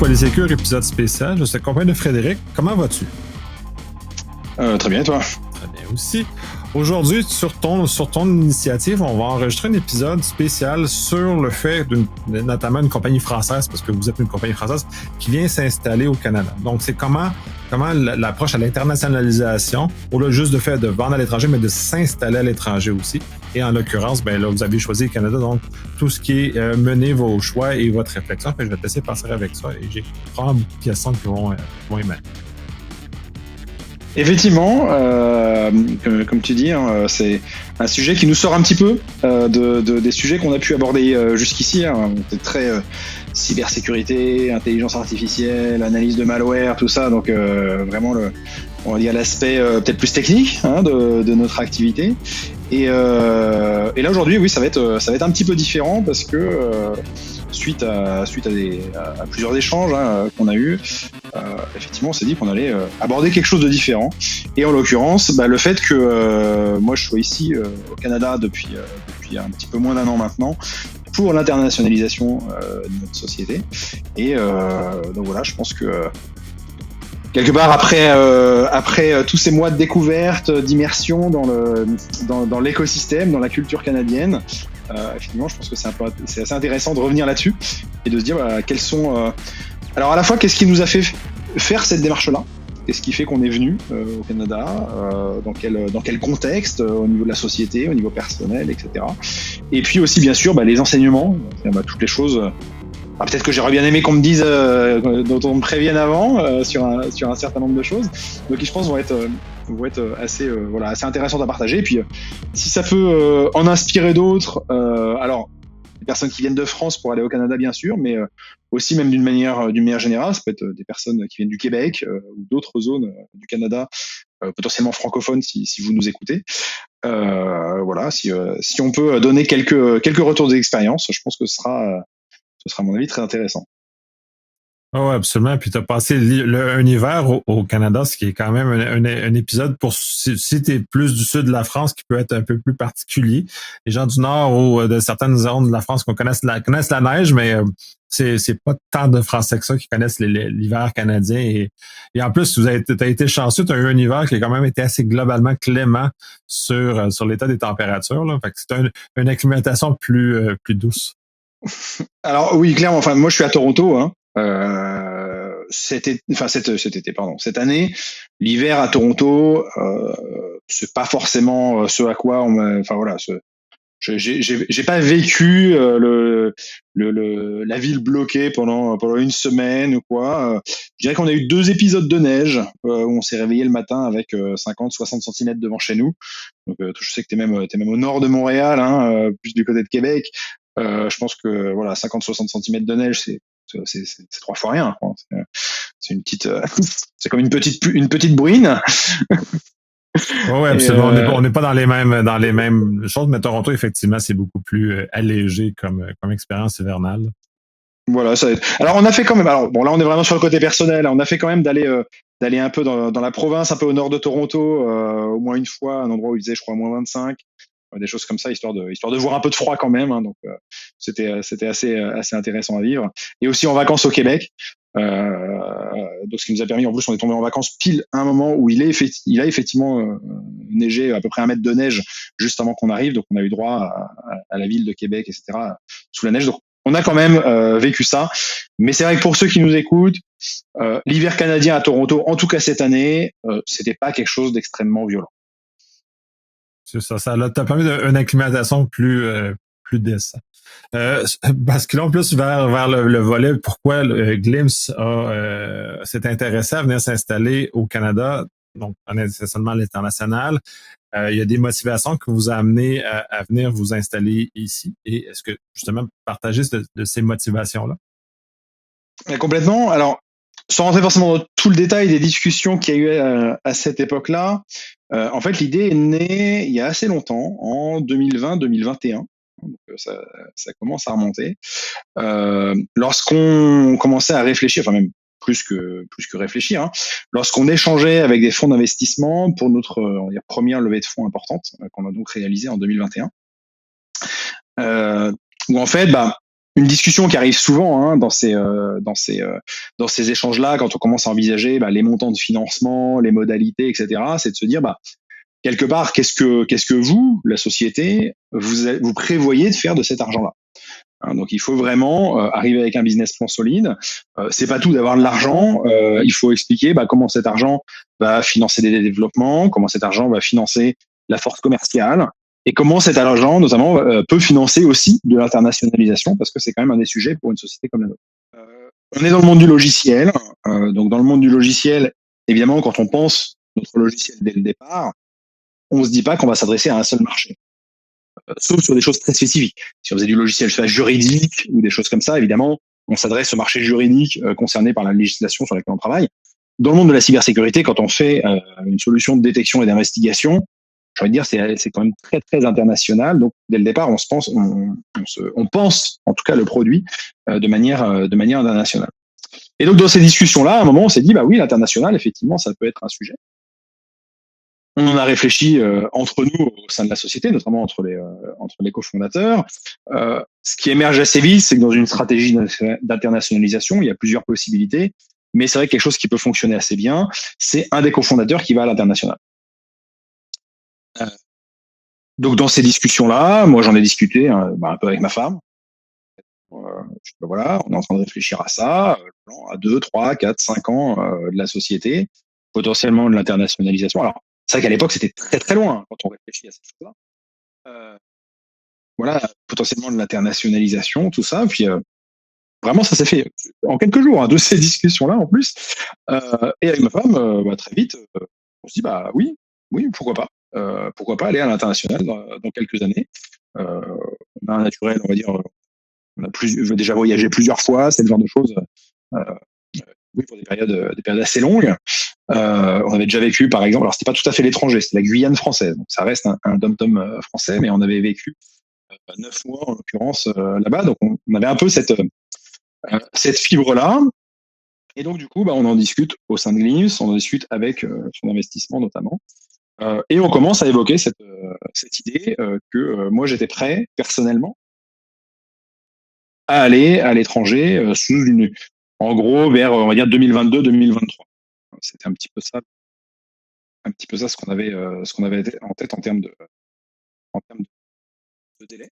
Polysécure, épisode spécial. Je suis accompagné de Frédéric. Comment vas-tu? Très bien, toi? Très bien aussi. Aujourd'hui, sur ton initiative, on va enregistrer un épisode spécial sur le fait notamment une compagnie française, parce que vous êtes une compagnie française, qui vient s'installer au Canada. Donc, c'est comment l'approche à l'internationalisation, au-delà juste de fait de vendre à l'étranger, mais de s'installer à l'étranger aussi. Et en l'occurrence, ben là, vous avez choisi le Canada, donc tout ce qui est mener vos choix et votre réflexion. Puis je vais te laisser passer avec ça et j'ai probablement beaucoup de questions qui vont émaner. Effectivement, comme tu dis, hein, c'est un sujet qui nous sort un petit peu des sujets qu'on a pu aborder jusqu'ici. Hein. C'est très cybersécurité, intelligence artificielle, analyse de malware, tout ça. Donc vraiment, on va dire l'aspect peut-être plus technique de notre activité. Et là aujourd'hui, oui, ça va être un petit peu différent parce que suite à plusieurs échanges qu'on a eus, effectivement, on s'est dit qu'on allait aborder quelque chose de différent. Et en l'occurrence, le fait que moi je sois ici au Canada depuis un petit peu moins d'un an maintenant, pour l'internationalisation de notre société. Et donc voilà, je pense que quelque part après tous ces mois de découverte, d'immersion dans l'écosystème, dans la culture canadienne, effectivement, je pense que c'est assez intéressant de revenir là-dessus et de se dire quels sont. Alors à la fois, qu'est-ce qui nous a fait faire cette démarche-là? Qu'est-ce qui fait qu'on est venu au Canada? Dans quel contexte, au niveau de la société, au niveau personnel, etc. Et puis aussi, bien sûr, les enseignements, toutes les choses. Peut-être que j'aurais bien aimé qu'on me dise, dont on me prévienne avant sur un certain nombre de choses. Donc, je pense vont être assez intéressantes à partager. Et puis, si ça peut en inspirer d'autres, alors des personnes qui viennent de France pour aller au Canada, bien sûr, mais aussi même d'une manière générale, ça peut être des personnes qui viennent du Québec ou d'autres zones du Canada, potentiellement francophones si vous nous écoutez. Voilà, si on peut donner quelques retours d'expérience, je pense que ce sera à mon avis très intéressant. Oh, absolument. Puis tu as passé un hiver au Canada, ce qui est quand même un épisode pour si tu es plus du sud de la France qui peut être un peu plus particulier. Les gens du nord ou de certaines zones de la France qu'on connaissent la neige, mais c'est pas tant de Français que ça qui connaissent l'hiver canadien. Et en plus, t'as été chanceux, tu as eu un hiver qui a quand même été assez globalement clément sur l'état des températures. Là. Fait que c'est une acclimatation plus douce. Alors oui, clairement. Enfin, moi, je suis à Toronto. Hein. Cette année, l'hiver à Toronto, c'est pas forcément ce à quoi j'ai pas vécu la ville bloquée pendant une semaine ou quoi. Je dirais qu'on a eu 2 épisodes de neige où on s'est réveillé le matin avec 50-60 cm devant chez nous. Donc je sais que t'es même au nord de Montréal, plus du côté de Québec. Je pense que 50-60 cm de neige, c'est 3 fois rien. C'est une petite, c'est comme une petite bruine. Oui, absolument. On n'est pas dans les mêmes choses, mais Toronto, effectivement, c'est beaucoup plus allégé comme expérience hivernale. Voilà, ça va être. Alors, on a fait quand même. Alors, bon, là, on est vraiment sur le côté personnel. On a fait quand même d'aller un peu dans la province, un peu au nord de Toronto, au moins une fois, un endroit où il faisait, je crois, moins 25. Des choses comme ça, histoire de voir un peu de froid quand même. Donc, c'était assez intéressant à vivre. Et aussi en vacances au Québec. Donc, ce qui nous a permis, en plus, on est tombé en vacances pile à un moment où il a effectivement neigé à peu près 1 mètre de neige juste avant qu'on arrive. Donc, on a eu droit à la ville de Québec, etc., sous la neige. Donc, on a quand même vécu ça. Mais c'est vrai que pour ceux qui nous écoutent, l'hiver canadien à Toronto, en tout cas cette année, c'était pas quelque chose d'extrêmement violent. C'est ça. Ça t'a permis une acclimatation plus décente. Parce que là, en plus, vers le volet, pourquoi Glimpse s'est intéressé à venir s'installer au Canada, donc essentiellement à l'international. Il y a des motivations qui vous a amené à venir vous installer ici. Et est-ce que, justement, partager de ces motivations-là? Complètement. Alors, sans rentrer forcément dans tout le détail des discussions qu'il y a eu à cette époque-là, en fait, l'idée est née il y a assez longtemps, en 2020-2021. Donc, ça commence à remonter. Lorsqu'on commençait à réfléchir, enfin même plus que réfléchir, lorsqu'on échangeait avec des fonds d'investissement pour notre première levée de fonds importante qu'on a donc réalisée en 2021, où en fait, une discussion qui arrive souvent dans ces échanges-là, quand on commence à envisager les montants de financement, les modalités, etc., c'est de se dire quelque part, qu'est-ce que vous, la société, vous prévoyez de faire de cet argent-là. Donc il faut vraiment arriver avec un business plan solide. C'est pas tout d'avoir de l'argent. Il faut expliquer comment cet argent va financer des développements, comment cet argent va financer la force commerciale, et comment cet argent, notamment, peut financer aussi de l'internationalisation, parce que c'est quand même un des sujets pour une société comme la nôtre. On est dans le monde du logiciel. Donc dans le monde du logiciel, évidemment, quand on pense notre logiciel dès le départ, on se dit pas qu'on va s'adresser à un seul marché. Sauf sur des choses très spécifiques. Si on faisait du logiciel juridique ou des choses comme ça, évidemment, on s'adresse au marché juridique concerné par la législation sur laquelle on travaille. Dans le monde de la cybersécurité, quand on fait une solution de détection et d'investigation, j'ai envie de dire, c'est quand même très très international. Donc dès le départ, on pense en tout cas le produit de manière internationale. Et donc dans ces discussions-là, à un moment, on s'est dit oui, l'international, effectivement, ça peut être un sujet. On en a réfléchi entre nous au sein de la société, notamment entre les cofondateurs. Ce qui émerge assez vite, c'est que dans une stratégie d'internationalisation, il y a plusieurs possibilités, mais c'est vrai que quelque chose qui peut fonctionner assez bien, c'est un des cofondateurs qui va à l'international. Donc dans ces discussions-là, moi j'en ai discuté un peu avec ma femme. Voilà, on est en train de réfléchir à ça, à 2, 3, 4, 5 ans de la société, potentiellement de l'internationalisation. Alors, c'est vrai qu'à l'époque, c'était très très loin quand on réfléchit à ces choses-là. Voilà, potentiellement de l'internationalisation, tout ça. Puis vraiment, ça s'est fait en quelques jours de ces discussions-là en plus. Et avec ma femme, très vite, on se dit oui, pourquoi pas. Pourquoi pas aller à l'international dans quelques années. On a un naturel, on va dire, on a déjà voyagé plusieurs fois, c'est le genre de choses. Oui, pour des périodes assez longues. On avait déjà vécu, par exemple, alors c'était pas tout à fait l'étranger, c'était la Guyane française, donc ça reste un dom-tom français, mais on avait vécu 9 mois en l'occurrence là-bas, donc on avait un peu cette fibre-là. Et donc du coup, on en discute au sein de Glimpse, on en discute avec son investissement notamment, et on commence à évoquer cette idée que moi j'étais prêt personnellement à aller à l'étranger en gros vers on va dire 2022-2023. C'était un petit peu ça ce qu'on avait en tête en termes de délai.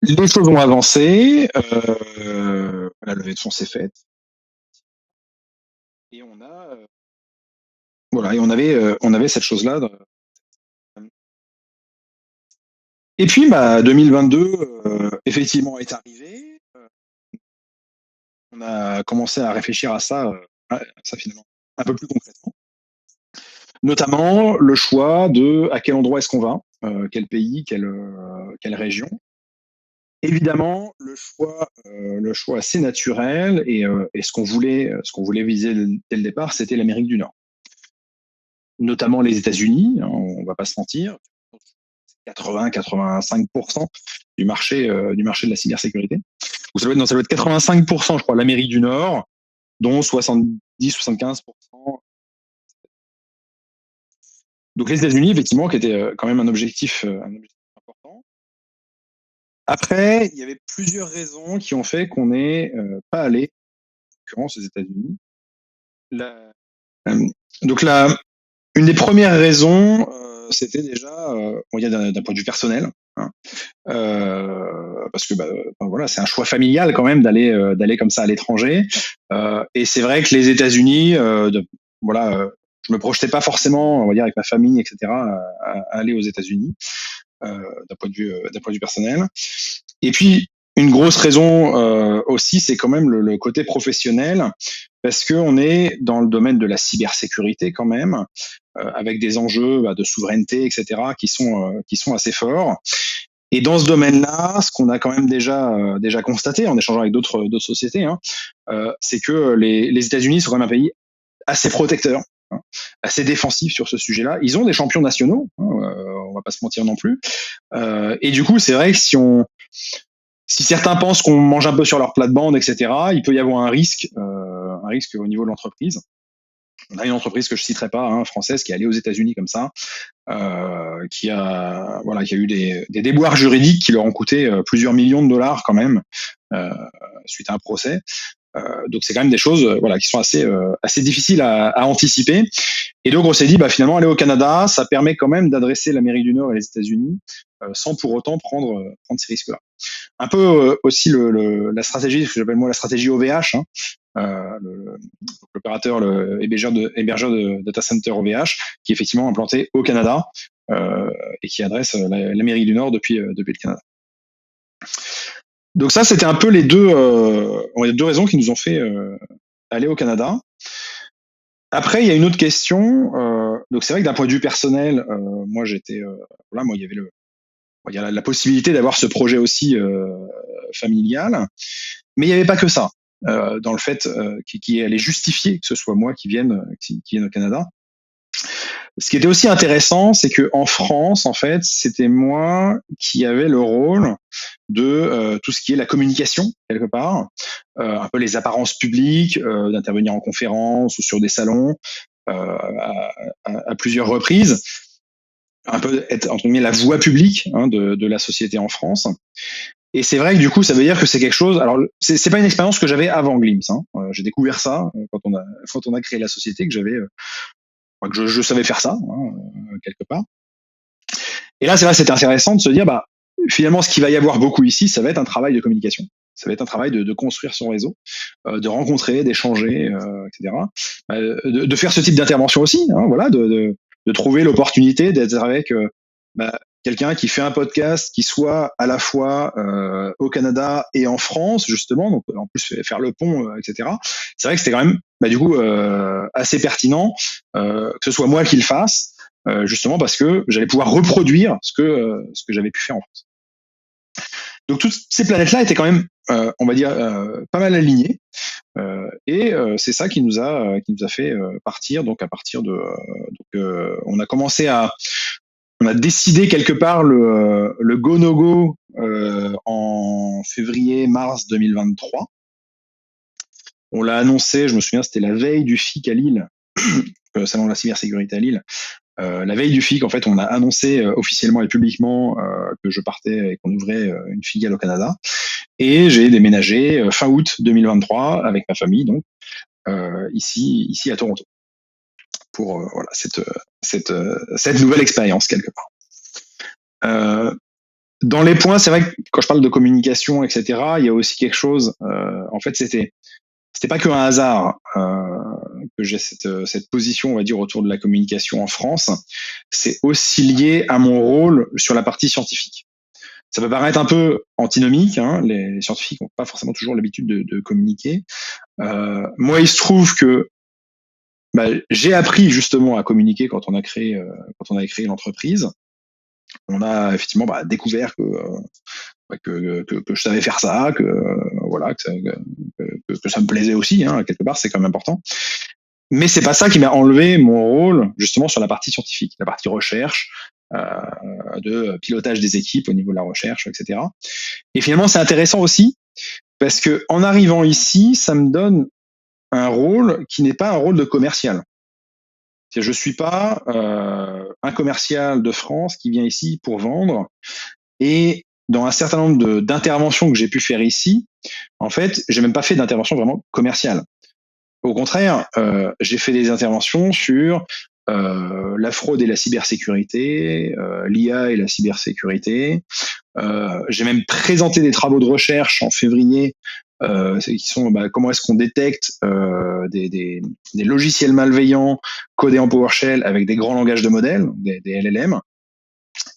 Les choses ont avancé, la levée de fonds s'est faite, et on avait cette chose-là. Et puis 2022 effectivement est arrivé. On a commencé à réfléchir à ça finalement un peu plus concrètement. Notamment le choix de à quel endroit est-ce qu'on va, quel pays, quelle région. Évidemment, le choix assez naturel et ce qu'on voulait viser dès le départ, c'était l'Amérique du Nord. Notamment les États-Unis, on va pas se mentir, 80-85% du marché de la cybersécurité. Ça doit être 85%, je crois, l'Amérique du Nord, dont 70-75%. Donc les États-Unis, effectivement, qui était quand même un objectif important. Après, il y avait plusieurs raisons qui ont fait qu'on n'est pas allé, en l'occurrence, aux États-Unis. Donc une des premières raisons, c'était déjà, on va dire d'un point de vue personnel, parce que voilà, c'est un choix familial quand même d'aller comme ça à l'étranger, et c'est vrai que les États-Unis, je me projetais pas forcément, on va dire, avec ma famille, etc., à aller aux États-Unis, d'un point de vue personnel. Et puis une grosse raison aussi, c'est quand même le côté professionnel, parce que on est dans le domaine de la cybersécurité quand même, avec des enjeux de souveraineté, etc., qui sont assez forts. Et dans ce domaine-là, ce qu'on a quand même déjà constaté en échangeant avec d'autres sociétés, c'est que les États-Unis sont quand même un pays assez protecteur, assez défensif sur ce sujet-là. Ils ont des champions nationaux, on va pas se mentir non plus. Et du coup, c'est vrai que si certains pensent qu'on mange un peu sur leur plate-bande, etc., il peut y avoir un risque au niveau de l'entreprise. On a une entreprise que je citerai pas, française, qui est allée aux États-Unis comme ça, qui a eu des déboires juridiques qui leur ont coûté plusieurs millions de dollars quand même suite à un procès. Donc c'est quand même des choses qui sont assez difficiles à anticiper. Et donc on s'est dit finalement aller au Canada, ça permet quand même d'adresser l'Amérique du Nord et les États-Unis sans pour autant prendre ces risques-là. Un peu aussi la stratégie, ce que j'appelle moi la stratégie OVH, l'opérateur, hébergeur de data center OVH, qui est effectivement implanté au Canada et qui adresse l'Amérique du Nord depuis le Canada. Donc ça, c'était un peu les deux raisons qui nous ont fait aller au Canada. Après, il y a une autre question. Donc c'est vrai que d'un point de vue personnel, moi j'étais moi il y a la possibilité d'avoir ce projet aussi familial, mais il n'y avait pas que ça dans le fait qui allait justifier que ce soit moi qui vienne au Canada. Ce qui était aussi intéressant, c'est que en France, en fait, c'était moi qui avais le rôle de tout ce qui est la communication quelque part, un peu les apparences publiques, d'intervenir en conférence ou sur des salons à plusieurs reprises, un peu être entre guillemets la voix publique de la société en France. Et c'est vrai que du coup, ça veut dire que c'est quelque chose. Alors, c'est pas une expérience que j'avais avant Glimpse. J'ai découvert ça quand on a créé la société, que je savais faire ça quelque part. Et là, c'est vrai, c'était intéressant de se dire, finalement, ce qu'il va y avoir beaucoup ici, ça va être un travail de communication. Ça va être un travail de construire son réseau, de rencontrer, d'échanger, etc. De faire ce type d'intervention aussi, de trouver l'opportunité d'être avec quelqu'un qui fait un podcast qui soit à la fois au Canada et en France, justement, donc en plus faire le pont, etc. C'est vrai que c'était quand même, du coup, assez pertinent que ce soit moi qui le fasse, justement parce que j'allais pouvoir reproduire ce que j'avais pu faire en France. Donc toutes ces planètes-là étaient quand même, on va dire, pas mal alignées, et c'est ça qui nous a fait partir. Donc à partir de, on a décidé quelque part le go no go en février-mars 2023. On l'a annoncé, je me souviens, c'était la veille du FIC à Lille, salon de la cybersécurité à Lille. La veille du FIC, en fait, on a annoncé officiellement et publiquement que je partais et qu'on ouvrait une filiale au Canada. Et j'ai déménagé fin août 2023 avec ma famille, donc ici à Toronto, pour cette nouvelle expérience quelque part. Dans les points, c'est vrai que quand je parle de communication, etc., il y a aussi quelque chose. En fait, c'était pas qu'un hasard que j'ai cette position, on va dire, autour de la communication en France. C'est aussi lié à mon rôle sur la partie scientifique. Ça peut paraître un peu antinomique, les scientifiques n'ont pas forcément toujours l'habitude de communiquer. Moi, il se trouve que j'ai appris justement à communiquer quand on avait créé l'entreprise. On a effectivement découvert que je savais faire ça, que ça me plaisait aussi, quelque part, c'est quand même important. Mais c'est pas ça qui m'a enlevé mon rôle justement sur la partie scientifique, la partie recherche, de pilotage des équipes au niveau de la recherche, etc. Et finalement, c'est intéressant aussi parce que en arrivant ici, ça me donne un rôle qui n'est pas un rôle de commercial. Je suis pas un commercial de France qui vient ici pour vendre. Et dans un certain nombre d'interventions que j'ai pu faire ici, en fait, j'ai même pas fait d'intervention vraiment commerciale. Au contraire, j'ai fait des interventions sur la fraude et la cybersécurité, l'IA et la cybersécurité. J'ai même présenté des travaux de recherche en février qui sont comment est-ce qu'on détecte des logiciels malveillants codés en PowerShell avec des grands langages de modèles, des LLM.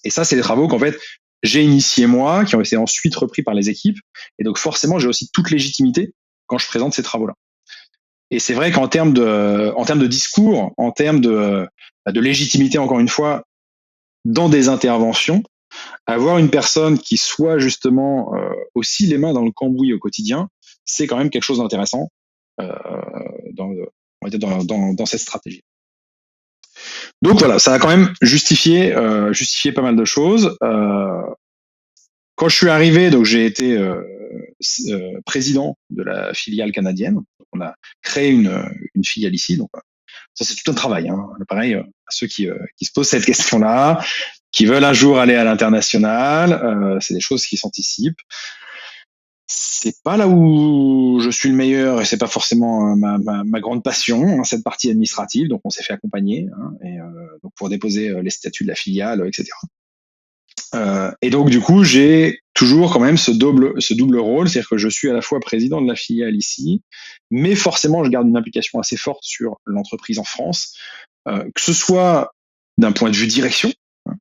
Et ça, c'est des travaux qu'en fait, j'ai initiés moi, qui ont été ensuite repris par les équipes. Et donc forcément, j'ai aussi toute légitimité quand je présente ces travaux-là. Et c'est vrai qu'en termes de discours, en termes de légitimité, encore une fois, dans des interventions, avoir une personne qui soit justement aussi les mains dans le cambouis au quotidien, c'est quand même quelque chose d'intéressant dans cette stratégie. Donc voilà, ça a quand même justifié pas mal de choses. Quand je suis arrivé, donc j'ai été président de la filiale canadienne. On a créé une filiale ici, donc Ça, c'est tout un travail. Hein. Pareil, à ceux qui se posent cette question-là, qui veulent un jour aller à l'international, c'est des choses qui s'anticipent. C'est pas là où je suis le meilleur et c'est pas forcément ma grande passion, hein, cette partie administrative. Donc, on s'est fait accompagner donc pour déposer les statuts de la filiale, etc. Et donc, du coup, j'ai toujours quand même ce double rôle, c'est-à-dire que je suis à la fois président de la filiale ici, mais forcément, je garde une implication assez forte sur l'entreprise en France, que ce soit d'un point de vue direction, hein,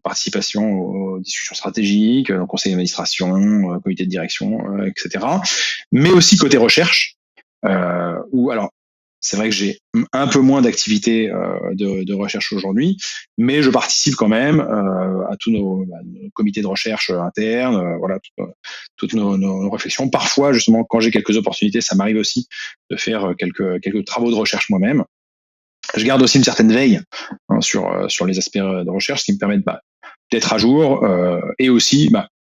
participation aux discussions stratégiques, au conseil d'administration, comité de direction, etc., mais aussi côté recherche, où alors c'est vrai que j'ai un peu moins d'activité de recherche aujourd'hui, mais je participe quand même à tous nos comités de recherche internes, voilà, toutes nos réflexions. Parfois, justement, quand j'ai quelques opportunités, ça m'arrive aussi de faire quelques travaux de recherche moi-même. Je garde aussi une certaine veille hein, sur les aspects de recherche, ce qui me permet d'être à jour et aussi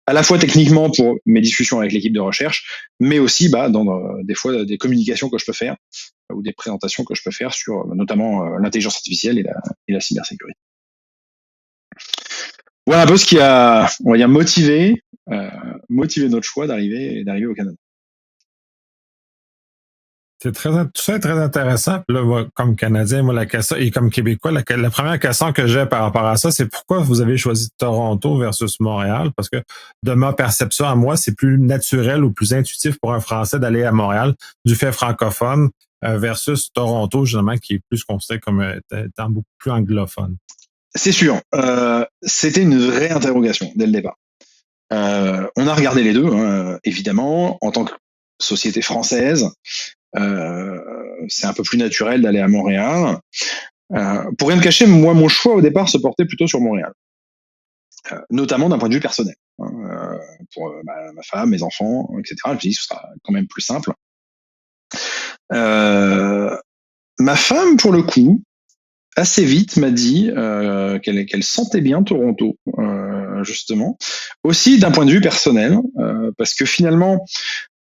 à la fois techniquement pour mes discussions avec l'équipe de recherche, mais aussi dans des fois des communications que je peux faire ou des présentations que je peux faire sur notamment l'intelligence artificielle et la cybersécurité. Voilà un peu ce qui a, on va dire, motivé notre choix d'arriver au Canada. Tout ça est très intéressant. Puis là, moi, comme Canadien, moi, la question, et comme Québécois, la première question que j'ai par rapport à ça, c'est pourquoi vous avez choisi Toronto versus Montréal? Parce que de ma perception à moi, c'est plus naturel ou plus intuitif pour un Français d'aller à Montréal du fait francophone versus Toronto, généralement, qui est plus considéré comme étant beaucoup plus anglophone. C'est sûr. C'était une vraie interrogation dès le départ. On a regardé les deux, hein, évidemment, en tant que société française. C'est un peu plus naturel d'aller à Montréal. Pour rien te cacher, moi, mon choix au départ se portait plutôt sur Montréal, notamment d'un point de vue personnel. Pour ma femme, mes enfants, etc. Je me suis dit que ce sera quand même plus simple. Ma femme, pour le coup, assez vite m'a dit qu'elle sentait bien Toronto, justement. Aussi d'un point de vue personnel, parce que finalement,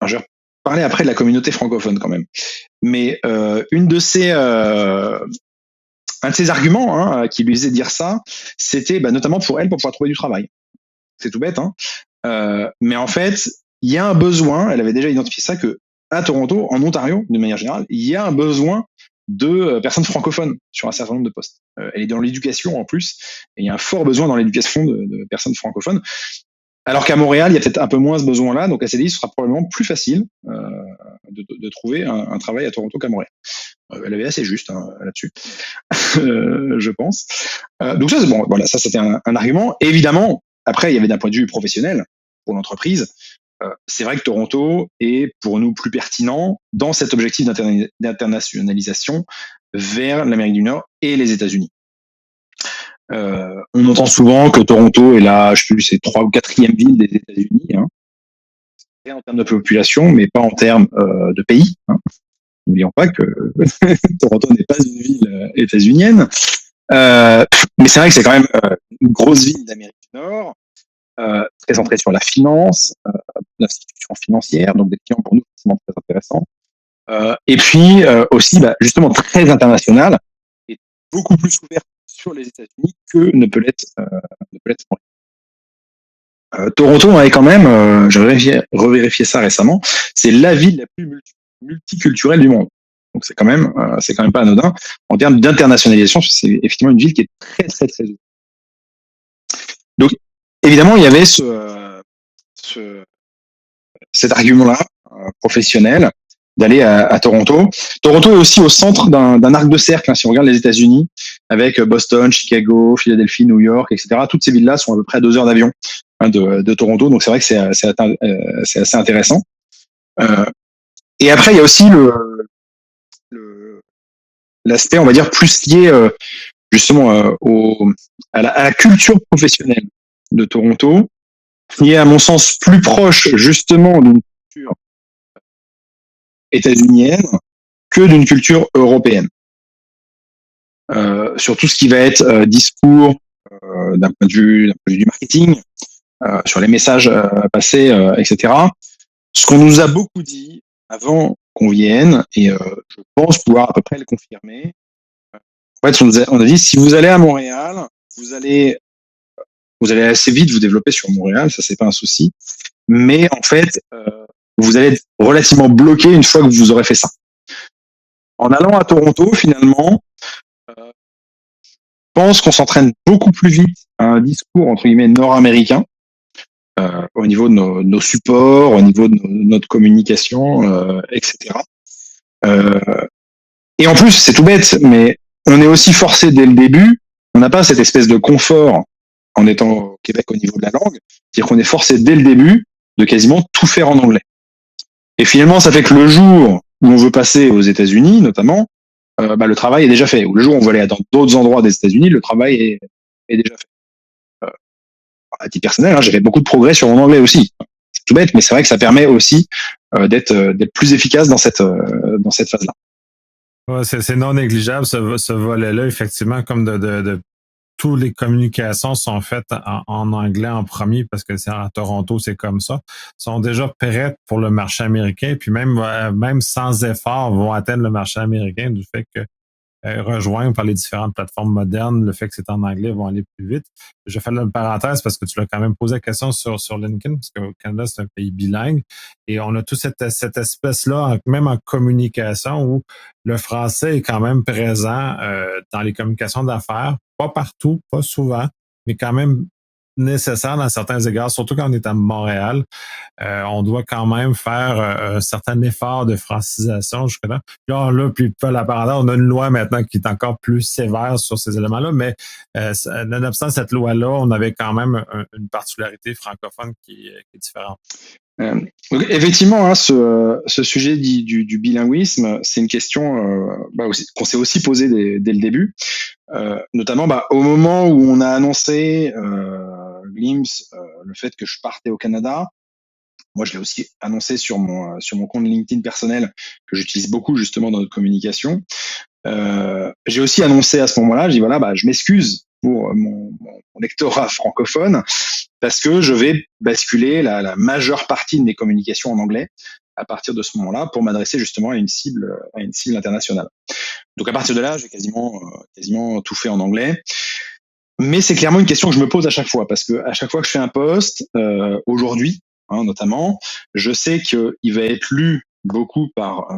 je vais parler après de la communauté francophone quand même, mais un de ses arguments hein, qui lui faisait dire ça, c'était notamment pour elle pour pouvoir trouver du travail. C'est tout bête, hein. Mais en fait, il y a un besoin, elle avait déjà identifié ça, que à Toronto, en Ontario, de manière générale, il y a un besoin de personnes francophones sur un certain nombre de postes. Elle est dans l'éducation en plus, et il y a un fort besoin dans l'éducation de personnes francophones. Alors qu'à Montréal, il y a peut-être un peu moins ce besoin-là, donc elle s'est dit ce sera probablement plus facile de trouver un travail à Toronto qu'à Montréal. Elle avait assez juste hein, là-dessus, je pense. Donc ça, c'est bon. Voilà, ça c'était un argument. Et évidemment, après, il y avait d'un point de vue professionnel pour l'entreprise. C'est vrai que Toronto est pour nous plus pertinent dans cet objectif d'internationalisation vers l'Amérique du Nord et les États-Unis. On entend souvent que Toronto est la, je sais plus, c'est 3e ou 4e ville des États-Unis, hein. En termes de population, mais pas en termes de pays. Hein. N'oublions pas que Toronto n'est pas une ville états-unienne. Mais c'est vrai que c'est quand même une grosse ville d'Amérique du Nord, très centrée sur la finance, l'institution financière, donc des clients pour nous forcément très intéressants. Et puis aussi, justement, très international et beaucoup plus ouvert sur les États-Unis que ne peut l'être Toronto avait quand même, j'ai revérifié ça récemment, c'est la ville la plus multiculturelle du monde. Donc c'est quand même pas anodin en termes d'internationalisation. C'est effectivement une ville qui est très très très ouverte. Donc évidemment il y avait cet argument-là professionnel d'aller à Toronto. Toronto est aussi au centre d'un arc de cercle, hein, si on regarde les États-Unis, avec Boston, Chicago, Philadelphie, New York, etc. Toutes ces villes-là sont à peu près à 2 heures d'avion hein, de Toronto, donc c'est vrai que c'est assez intéressant. Et après, il y a aussi l'aspect, on va dire, plus lié justement à la culture professionnelle de Toronto, qui est à mon sens plus proche justement d'une culture états-unienne que d'une culture européenne. Sur tout ce qui va être discours d'un point de vue du marketing, sur les messages passés, etc. Ce qu'on nous a beaucoup dit avant qu'on vienne, et je pense pouvoir à peu près le confirmer, En fait, on a dit, si vous allez à Montréal, vous allez, vous allez assez vite vous développer sur Montréal, ça c'est pas un souci. Mais en fait, vous allez être relativement bloqué une fois que vous aurez fait ça. En allant à Toronto, finalement, je pense qu'on s'entraîne beaucoup plus vite à un discours entre guillemets nord-américain au niveau de nos supports, au niveau de notre communication, etc. Euh, et en plus, c'est tout bête, mais on est aussi forcé dès le début. On n'a pas cette espèce de confort en étant au Québec au niveau de la langue, c'est-à-dire qu'on est forcé dès le début de quasiment tout faire en anglais. Et finalement, ça fait que le jour où on veut passer aux États-Unis, notamment, le travail est déjà fait. Ou le jour où on veut aller dans d'autres endroits des États-Unis, le travail est déjà fait. À titre personnel, j'ai fait beaucoup de progrès sur mon anglais aussi. C'est tout bête, mais c'est vrai que ça permet aussi d'être plus efficace dans cette phase-là. Ouais, c'est non négligeable ce volet-là, effectivement, comme de toutes les communications sont faites en anglais en premier parce que c'est à Toronto, c'est comme ça. Sont déjà prêtes pour le marché américain, puis même sans effort vont atteindre le marché américain du fait que rejoindre par les différentes plateformes modernes, le fait que c'est en anglais vont aller plus vite. Je fais une parenthèse parce que tu l'as quand même posé la question sur LinkedIn, parce qu'au Canada, c'est un pays bilingue. Et on a toute cette espèce-là, même en communication, où le français est quand même présent dans les communications d'affaires. Pas partout, pas souvent, mais quand même nécessaire dans certains égards, surtout quand on est à Montréal. On doit quand même faire un certain effort de francisation jusque-là. Puis la parenthèse, on a une loi maintenant qui est encore plus sévère sur ces éléments-là, mais nonobstant cette loi-là, on avait quand même une particularité francophone qui est différente. Donc, effectivement, ce sujet du bilinguisme, c'est une question qu'on s'est aussi posée dès le début, notamment au moment où on a annoncé Glimpse, le fait que je partais au Canada. Moi, je l'ai aussi annoncé sur mon compte LinkedIn personnel que j'utilise beaucoup justement dans notre communication. J'ai aussi annoncé à ce moment-là, je dis voilà, je m'excuse pour mon lectorat francophone parce que je vais basculer la majeure partie de mes communications en anglais à partir de ce moment-là pour m'adresser justement à une cible internationale. Donc à partir de là, j'ai quasiment tout fait en anglais. Mais c'est clairement une question que je me pose à chaque fois parce que à chaque fois que je fais un post, aujourd'hui, notamment, je sais qu'il va être lu beaucoup par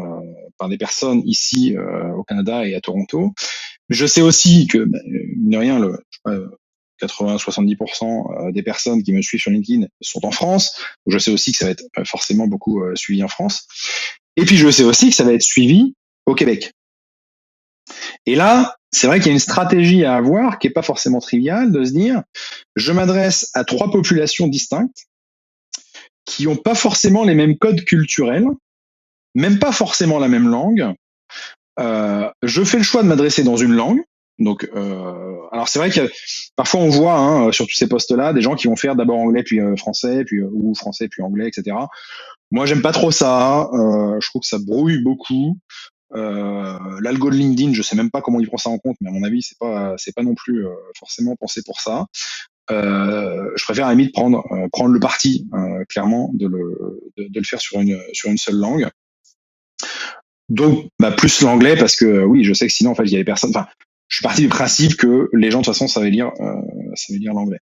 des personnes ici au Canada et à Toronto. Je sais aussi que, mine de rien, 80-70% des personnes qui me suivent sur LinkedIn sont en France. Je sais aussi que ça va être forcément beaucoup suivi en France. Et puis je sais aussi que ça va être suivi au Québec. Et là, c'est vrai qu'il y a une stratégie à avoir qui est pas forcément triviale de se dire, je m'adresse à 3 populations distinctes qui ont pas forcément les mêmes codes culturels, même pas forcément la même langue. Je fais le choix de m'adresser dans une langue. Donc, alors c'est vrai que parfois on voit sur tous ces postes-là des gens qui vont faire d'abord anglais puis français, puis ou français puis anglais, etc. Moi, j'aime pas trop ça. Je trouve que ça brouille beaucoup. L'algo de LinkedIn, je sais même pas comment il prend ça en compte, mais à mon avis, c'est pas non plus forcément pensé pour ça. Je préfère à la limite prendre le parti clairement de le faire sur une seule langue. Donc plus l'anglais parce que oui, je sais que sinon en fait il y a des personnes. Enfin, je suis parti du principe que les gens de toute façon savaient lire l'anglais.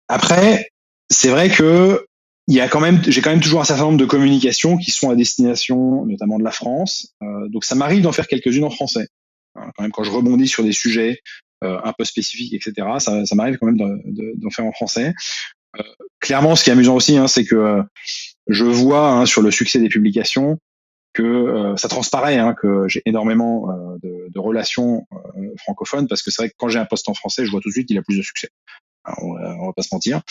Après, c'est vrai que j'ai quand même toujours un certain nombre de communications qui sont à destination notamment de la France. Donc ça m'arrive d'en faire quelques-unes en français. Quand même quand je rebondis sur des sujets un peu spécifiques, etc. Ça m'arrive quand même d'en faire en français. Clairement, ce qui est amusant aussi, c'est que je vois sur le succès des publications que ça transparaît que j'ai énormément de relations francophones parce que c'est vrai que quand j'ai un post en français, je vois tout de suite qu'il a plus de succès. Alors, on va pas se mentir,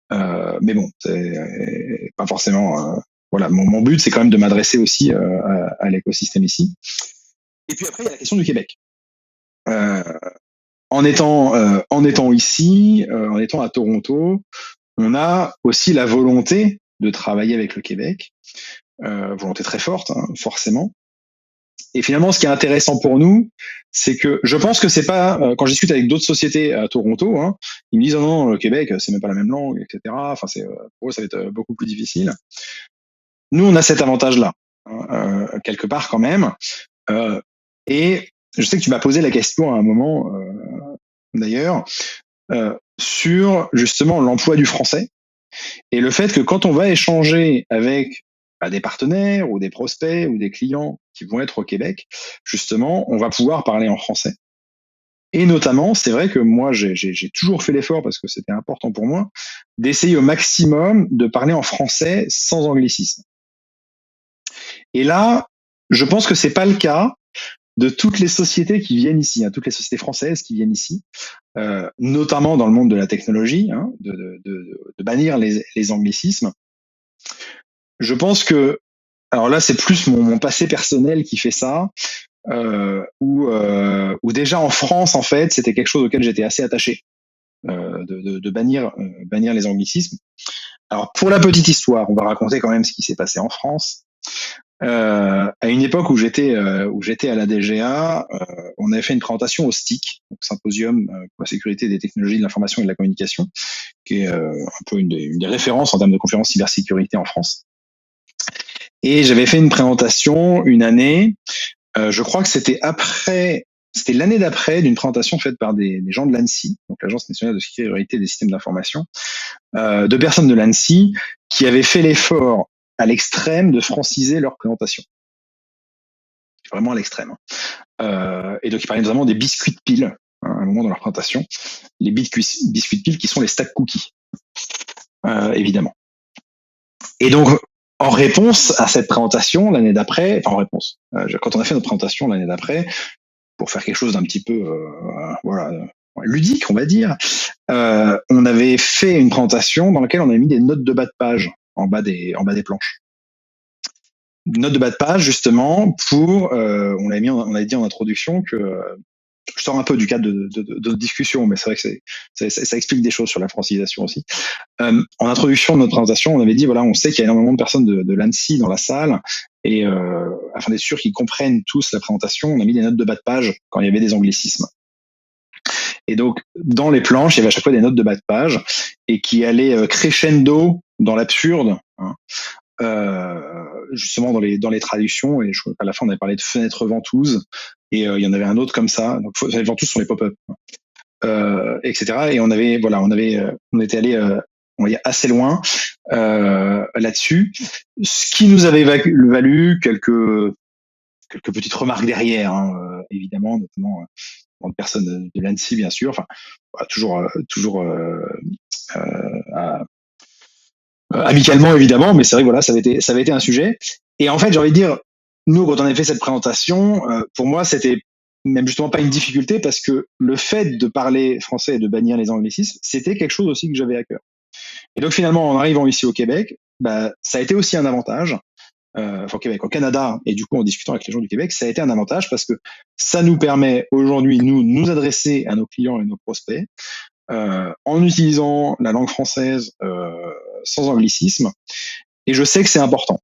mais bon, c'est pas forcément. Voilà, mon but c'est quand même de m'adresser aussi à l'écosystème ici. Et puis après, il y a la question du Québec. En étant ici, en étant à Toronto, on a aussi la volonté de travailler avec le Québec, volonté très forte, forcément. Et finalement, ce qui est intéressant pour nous, c'est que je pense que c'est pas quand je discute avec d'autres sociétés à Toronto, ils me disent oh non, le Québec, c'est même pas la même langue, etc. Enfin, pour eux, ça va être beaucoup plus difficile. Nous, on a cet avantage-là, quelque part quand même. Et je sais que tu m'as posé la question à un moment, d'ailleurs, sur justement l'emploi du français et le fait que quand on va échanger avec des partenaires ou des prospects ou des clients qui vont être au Québec, justement, on va pouvoir parler en français. Et notamment, c'est vrai que moi, j'ai toujours fait l'effort, parce que c'était important pour moi, d'essayer au maximum de parler en français sans anglicisme. Et là, je pense que c'est pas le cas de toutes les sociétés qui viennent ici, toutes les sociétés françaises qui viennent ici, notamment dans le monde de la technologie, de bannir les anglicismes. Je pense que, alors là, c'est plus mon passé personnel qui fait ça, où déjà en France, en fait, c'était quelque chose auquel j'étais assez attaché, de bannir les anglicismes. Alors, pour la petite histoire, on va raconter quand même ce qui s'est passé en France. À une époque où j'étais à la DGA, on avait fait une présentation au STIC, donc Symposium pour la sécurité des technologies de l'information et de la communication, qui est un peu une des références en termes de conférences cybersécurité en France. Et j'avais fait une présentation une année, je crois que c'était l'année d'après, d'une présentation faite par des gens de l'ANSSI, donc l'Agence nationale de sécurité des systèmes d'information, de personnes de l'ANSSI qui avaient fait l'effort à l'extrême de franciser leur présentation. Vraiment à l'extrême. Et donc, ils parlaient notamment des biscuits de pile, à un moment dans leur présentation. Les biscuits de pile qui sont les stack cookies, évidemment. Et donc, en réponse à cette présentation, l'année d'après, enfin en réponse, quand on a fait notre présentation l'année d'après, pour faire quelque chose d'un petit peu ludique, on va dire, on avait fait une présentation dans laquelle on avait mis des notes de bas de page en bas des planches. Note de bas de page, justement, pour on avait dit en introduction que je sors un peu du cadre de discussion, mais c'est vrai que ça explique des choses sur la francisation aussi. En introduction de notre présentation, on avait dit voilà, on sait qu'il y a énormément de personnes de l'ANSSI dans la salle, et afin d'être sûr qu'ils comprennent tous la présentation, on a mis des notes de bas de page quand il y avait des anglicismes. Et donc, dans les planches, il y avait à chaque fois des notes de bas de page, et qui allaient crescendo dans l'absurde, justement dans les traductions. Et à la fin, on avait parlé de fenêtres ventouses, et il y en avait un autre comme ça. Donc, les ventouses sont les pop-up, etc. Et on était allé on va dire assez loin là-dessus, ce qui nous avait valu quelques petites remarques derrière, évidemment, notamment de personnes de l'ANSSI, bien sûr. Enfin, toujours amicalement, évidemment, mais c'est vrai que voilà, ça avait été un sujet. Et en fait, j'ai envie de dire, nous, quand on avait fait cette présentation, pour moi, c'était même justement pas une difficulté, parce que le fait de parler français et de bannir les anglicismes, c'était quelque chose aussi que j'avais à cœur. Et donc finalement, en arrivant ici au Québec, ça a été aussi un avantage. Au Québec, au Canada, et du coup en discutant avec les gens du Québec, ça a été un avantage, parce que ça nous permet aujourd'hui, nous adresser à nos clients et nos prospects en utilisant la langue française sans anglicisme. Et je sais que c'est important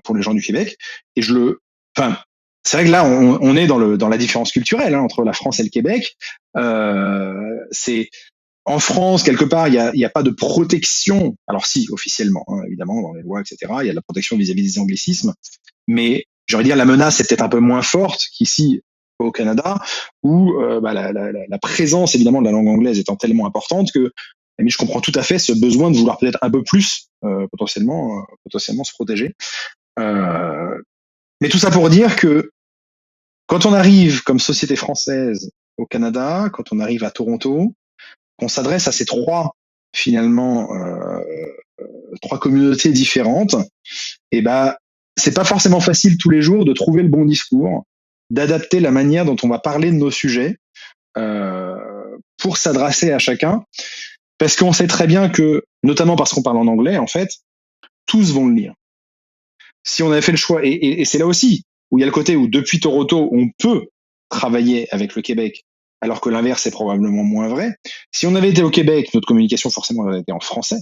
pour les gens du Québec. Et c'est vrai que là, on est dans la différence culturelle entre la France et le Québec. C'est en France, quelque part, il y a pas de protection. Alors si, officiellement, évidemment, dans les lois, etc., il y a de la protection vis-à-vis des anglicismes. Mais j'ai envie de dire, la menace est peut-être un peu moins forte qu'ici au Canada, où la présence, évidemment, de la langue anglaise étant tellement importante que je comprends tout à fait ce besoin de vouloir peut-être un peu plus potentiellement se protéger. Mais tout ça pour dire que quand on arrive comme société française au Canada, quand on arrive à Toronto, qu'on s'adresse à ces trois communautés différentes, et c'est pas forcément facile tous les jours de trouver le bon discours, d'adapter la manière dont on va parler de nos sujets pour s'adresser à chacun, parce qu'on sait très bien que, notamment parce qu'on parle en anglais, en fait, tous vont le lire. Si on avait fait le choix, et c'est là aussi où il y a le côté où depuis Toronto, on peut travailler avec le Québec, alors que l'inverse est probablement moins vrai. Si on avait été au Québec, notre communication forcément aurait été en français,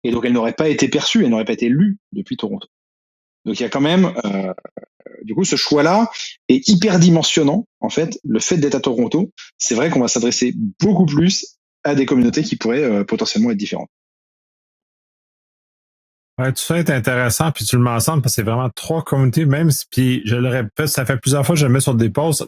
et donc elle n'aurait pas été perçue, elle n'aurait pas été lue depuis Toronto. Donc il y a quand même, du coup, ce choix-là est hyper dimensionnant. En fait, le fait d'être à Toronto, c'est vrai qu'on va s'adresser beaucoup plus à des communautés qui pourraient potentiellement être différentes. Ouais, tout ça est intéressant, puis tu le mentionnes parce que c'est vraiment trois communautés, même si, puis je le répète, ça fait plusieurs fois que je le mets sur des posts.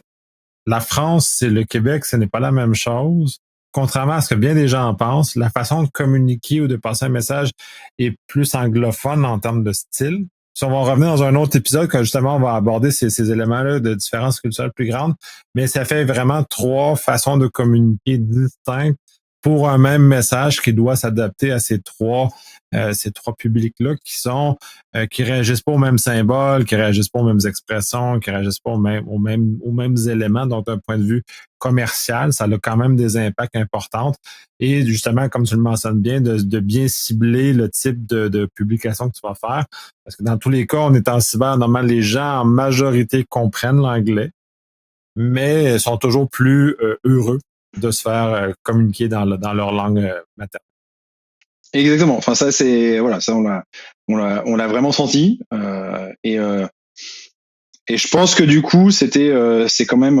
la France et le Québec, ce n'est pas la même chose. Contrairement à ce que bien des gens en pensent, la façon de communiquer ou de passer un message est plus anglophone en termes de style. Si on va revenir dans un autre épisode, quand justement on va aborder ces éléments-là de différences culturelles plus grandes, mais ça fait vraiment trois façons de communiquer distinctes pour un même message qui doit s'adapter à ces trois publics-là qui réagissent pas aux mêmes symboles, qui réagissent pas aux mêmes expressions, qui réagissent pas aux mêmes éléments. Donc, d'un point de vue commercial, ça a quand même des impacts importants. Et justement, comme tu le mentionnes bien, de bien cibler le type de publication que tu vas faire. Parce que dans tous les cas, on est en cyber, normalement, les gens en majorité comprennent l'anglais, mais sont toujours plus heureux de se faire communiquer dans leur langue maternelle. Exactement. Enfin, ça, c'est voilà, ça on l'a vraiment senti. Et je pense que du coup, c'est quand même.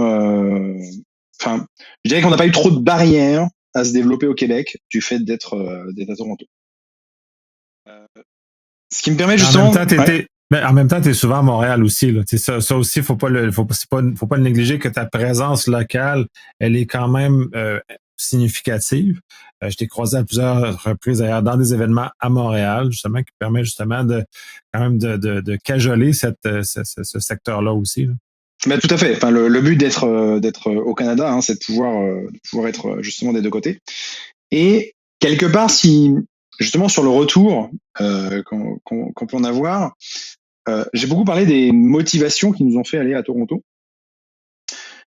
Enfin, je dirais qu'on n'a pas eu trop de barrières à se développer au Québec du fait d'être à Toronto. Ce qui me permet justement. En même temps, t'es souvent à Montréal aussi. Là. Ça aussi, faut pas le négliger que ta présence locale, elle est quand même significative. Je t'ai croisé à plusieurs reprises d'ailleurs dans des événements à Montréal, justement, qui permet justement de cajoler ce secteur-là aussi. Là. Ben, tout à fait. Enfin, le but d'être au Canada, hein, c'est de pouvoir être justement des deux côtés. Et quelque part, si justement sur le retour qu'on peut en avoir, j'ai beaucoup parlé des motivations qui nous ont fait aller à Toronto.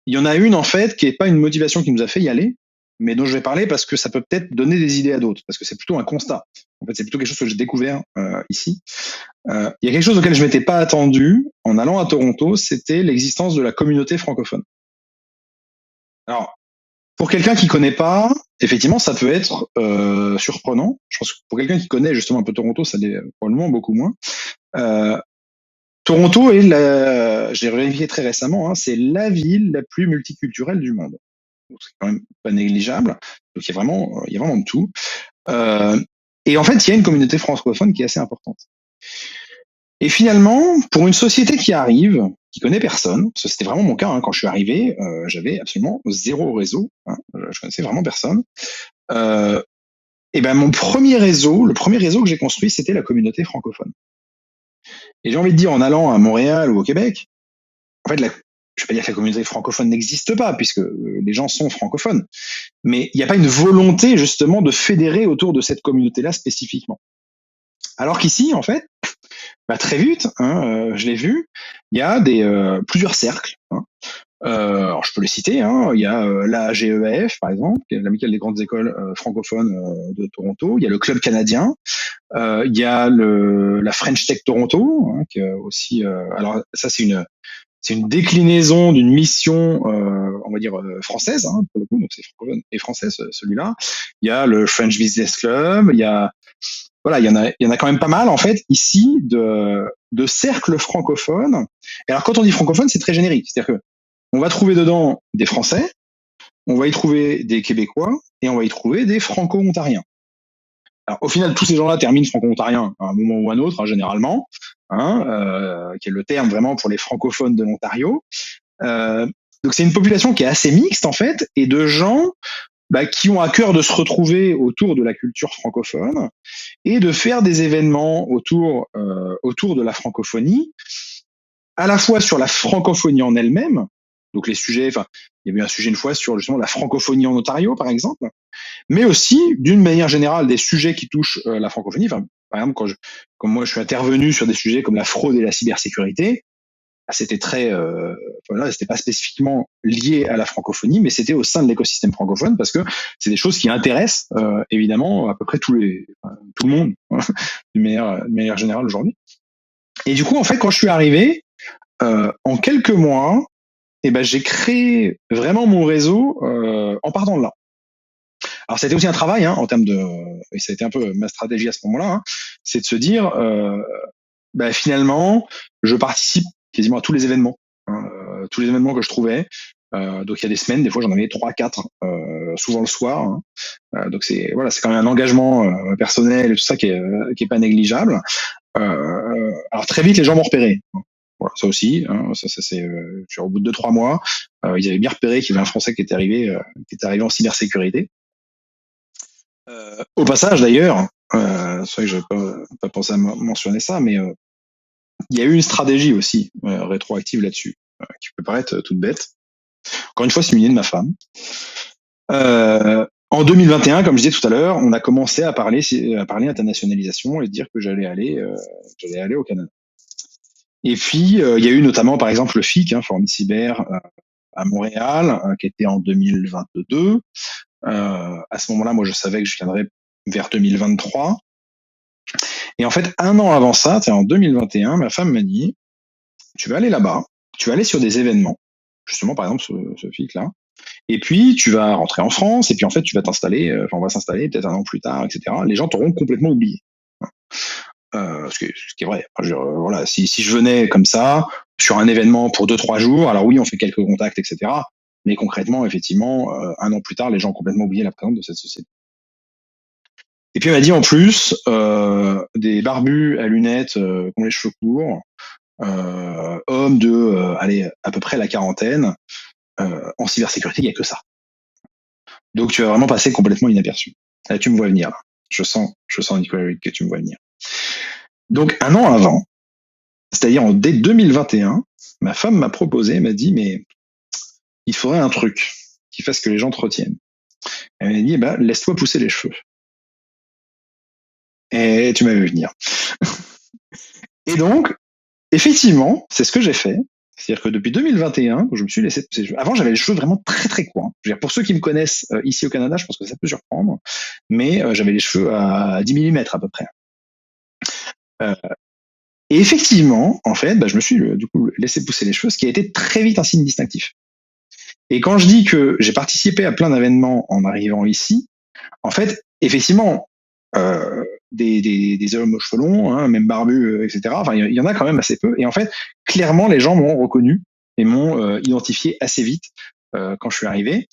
Il y en a une en fait qui est pas une motivation qui nous a fait y aller, mais dont je vais parler parce que ça peut peut-être donner des idées à d'autres, parce que c'est plutôt un constat. En fait, c'est plutôt quelque chose que j'ai découvert ici. Il y a quelque chose auquel je m'étais pas attendu en allant à Toronto, c'était l'existence de la communauté francophone. Alors, pour quelqu'un qui connaît pas, effectivement, ça peut être surprenant. Je pense que pour quelqu'un qui connaît justement un peu Toronto, ça l'est probablement beaucoup moins. Toronto est j'ai vérifié très récemment, hein, c'est la ville la plus multiculturelle du monde. Donc, c'est quand même pas négligeable. Donc il y a vraiment de tout. Et en fait, il y a une communauté francophone qui est assez importante. Et finalement, pour une société qui arrive, qui connaît personne, parce que c'était vraiment mon cas, hein, quand je suis arrivé, j'avais absolument zéro réseau, hein, je connaissais vraiment personne. Et ben le premier réseau que j'ai construit, c'était la communauté francophone. Et j'ai envie de dire, en allant à Montréal ou au Québec, en fait, je vais pas dire que la communauté francophone n'existe pas, puisque les gens sont francophones, mais il n'y a pas une volonté justement de fédérer autour de cette communauté-là spécifiquement. Alors qu'ici, en fait, très vite, hein, je l'ai vu, il y a plusieurs cercles. Hein. Alors je peux les citer. Hein, il y a la GEAF, par exemple, l'amicale des grandes écoles francophones de Toronto. Il y a le Club canadien. Il y a la French Tech Toronto, hein, qui aussi. Alors ça, c'est une déclinaison d'une mission, on va dire française, hein, pour le coup. Donc c'est francophone et français celui-là. Il y a le French Business Club. Il y a il y en a quand même pas mal en fait ici de cercles francophones. Et alors quand on dit francophone, c'est très générique, c'est-à-dire que on va trouver dedans des Français, on va y trouver des Québécois et on va y trouver des Franco-Ontariens. Alors au final, tous ces gens-là terminent franco-ontariens à un moment ou à un autre, hein, généralement, hein, qui est le terme vraiment pour les francophones de l'Ontario. Donc c'est une population qui est assez mixte en fait, et de gens qui ont à cœur de se retrouver autour de la culture francophone et de faire des événements autour de la francophonie, à la fois sur la francophonie en elle-même, donc les sujets, il y a eu un sujet une fois sur justement la francophonie en Ontario, par exemple, mais aussi, d'une manière générale, des sujets qui touchent la francophonie. Par exemple, comme moi je suis intervenu sur des sujets comme la fraude et la cybersécurité, c'était c'était pas spécifiquement lié à la francophonie, mais c'était au sein de l'écosystème francophone parce que c'est des choses qui intéressent évidemment à peu près tout le monde d'une manière générale aujourd'hui. Et du coup, en fait, quand je suis arrivé, en quelques mois, j'ai créé vraiment mon réseau en partant de là. Alors, ça a été aussi un travail en termes et ça a été un peu ma stratégie à ce moment-là, c'est de se dire, finalement, je participe quasiment à tous les événements que je trouvais. Donc il y a des semaines, des fois j'en avais 3-4, souvent le soir. Donc c'est quand même un engagement personnel et tout ça qui est pas négligeable. Alors très vite les gens m'ont repéré. Voilà, ça aussi, hein, ça c'est au bout de 2-3 mois, ils avaient bien repéré qu'il y avait un Français qui était arrivé en cybersécurité. Au passage d'ailleurs, c'est vrai que j'avais pas pensé à mentionner ça, mais il y a eu une stratégie aussi rétroactive là-dessus, qui peut paraître toute bête. Encore une fois, c'est une idée de ma femme. En 2021, comme je disais tout à l'heure, on a commencé à parler internationalisation et dire que j'allais aller au Canada. Et puis il y a eu notamment, par exemple, le FIC, Forum Cyber à Montréal, qui était en 2022. À ce moment-là, moi, je savais que je viendrais vers 2023. Et en fait, un an avant ça, en 2021, ma femme m'a dit, tu vas aller là-bas, tu vas aller sur des événements, justement, par exemple, ce FIC-là, et puis tu vas rentrer en France, et puis en fait, tu vas t'installer, on va s'installer peut-être un an plus tard, etc. Les gens t'auront complètement oublié. Ce qui est vrai. Voilà, si je venais comme ça, sur un événement pour 2-3 jours, alors oui, on fait quelques contacts, etc. Mais concrètement, effectivement, un an plus tard, les gens ont complètement oublié la présence de cette société. Et puis elle m'a dit en plus, des barbus à lunettes, qui ont les cheveux courts, hommes de, allez, à peu près la quarantaine, en cybersécurité, il n'y a que ça. Donc tu vas vraiment passer complètement inaperçu. Là, tu me vois venir. Là. Je sens, Nicolas, que tu me vois venir. Donc un an avant, c'est-à-dire dès 2021, ma femme m'a dit, mais il faudrait un truc qui fasse que les gens te retiennent. Elle m'a dit, laisse-toi pousser les cheveux. Et tu m'as vu venir. Et donc, effectivement, c'est ce que j'ai fait. C'est-à-dire que depuis 2021, je me suis laissé pousser les cheveux. Avant, j'avais les cheveux vraiment très très courts. Je veux dire, pour ceux qui me connaissent ici au Canada, je pense que ça peut surprendre, mais j'avais les cheveux à 10 mm à peu près. Et effectivement, en fait, je me suis du coup laissé pousser les cheveux, ce qui a été très vite un signe distinctif. Et quand je dis que j'ai participé à plein d'événements en arrivant ici, en fait, effectivement, des hommes aux cheveux longs, même barbus, etc. Enfin, il y en a quand même assez peu. Et en fait, clairement, les gens m'ont reconnu et m'ont identifié assez vite quand je suis arrivé.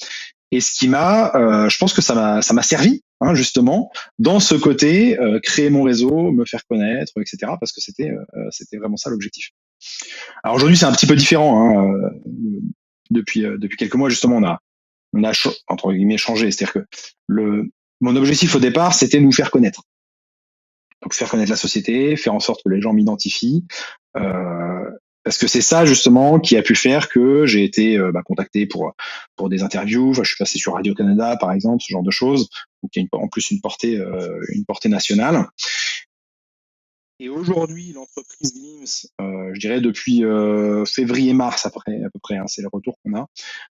Et ce qui m'a, je pense que ça m'a servi, justement, dans ce côté, créer mon réseau, me faire connaître, etc. Parce que c'était vraiment ça l'objectif. Alors aujourd'hui, c'est un petit peu différent. Depuis quelques mois, justement, on a entre guillemets changé. C'est-à-dire que mon objectif au départ, c'était nous faire connaître. Donc faire connaître la société, faire en sorte que les gens m'identifient, parce que c'est ça justement qui a pu faire que j'ai été contacté pour des interviews. Enfin, je suis passé sur Radio-Canada par exemple, ce genre de choses, donc il y a en plus une portée nationale. Et aujourd'hui, l'entreprise Glimpse, je dirais depuis février-mars à peu près, c'est le retour qu'on a.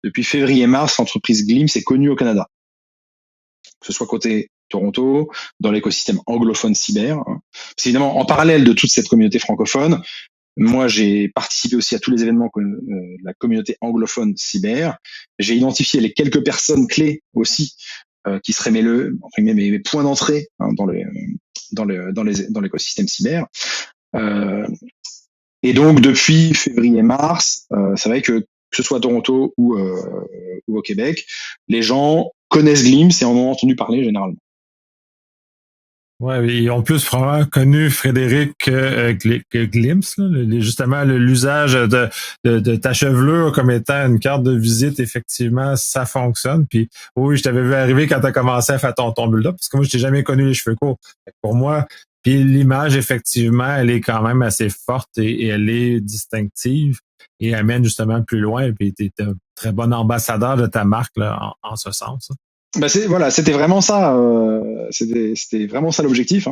Depuis février-mars, l'entreprise Glimpse est connue au Canada, que ce soit côté Toronto, dans l'écosystème anglophone cyber. Parce évidemment, en parallèle de toute cette communauté francophone, moi, j'ai participé aussi à tous les événements de la communauté anglophone cyber. J'ai identifié les quelques personnes clés aussi qui seraient mes points d'entrée dans l'écosystème cyber. Et donc, depuis février-mars, c'est vrai que ce soit à Toronto ou au Québec, les gens connaissent Glimpse et en ont entendu parler généralement. Ouais, ils ont plus probablement connu Frédéric Glimpse, justement l'usage de ta chevelure comme étant une carte de visite, effectivement, ça fonctionne. Puis oui, je t'avais vu arriver quand tu as commencé à faire ton build-up, parce que moi, je t'ai jamais connu les cheveux courts. Pour moi, puis l'image, effectivement, elle est quand même assez forte et elle est distinctive et amène justement plus loin. Et puis tu es un très bon ambassadeur de ta marque là, en ce sens. C'était vraiment ça. C'était vraiment ça l'objectif.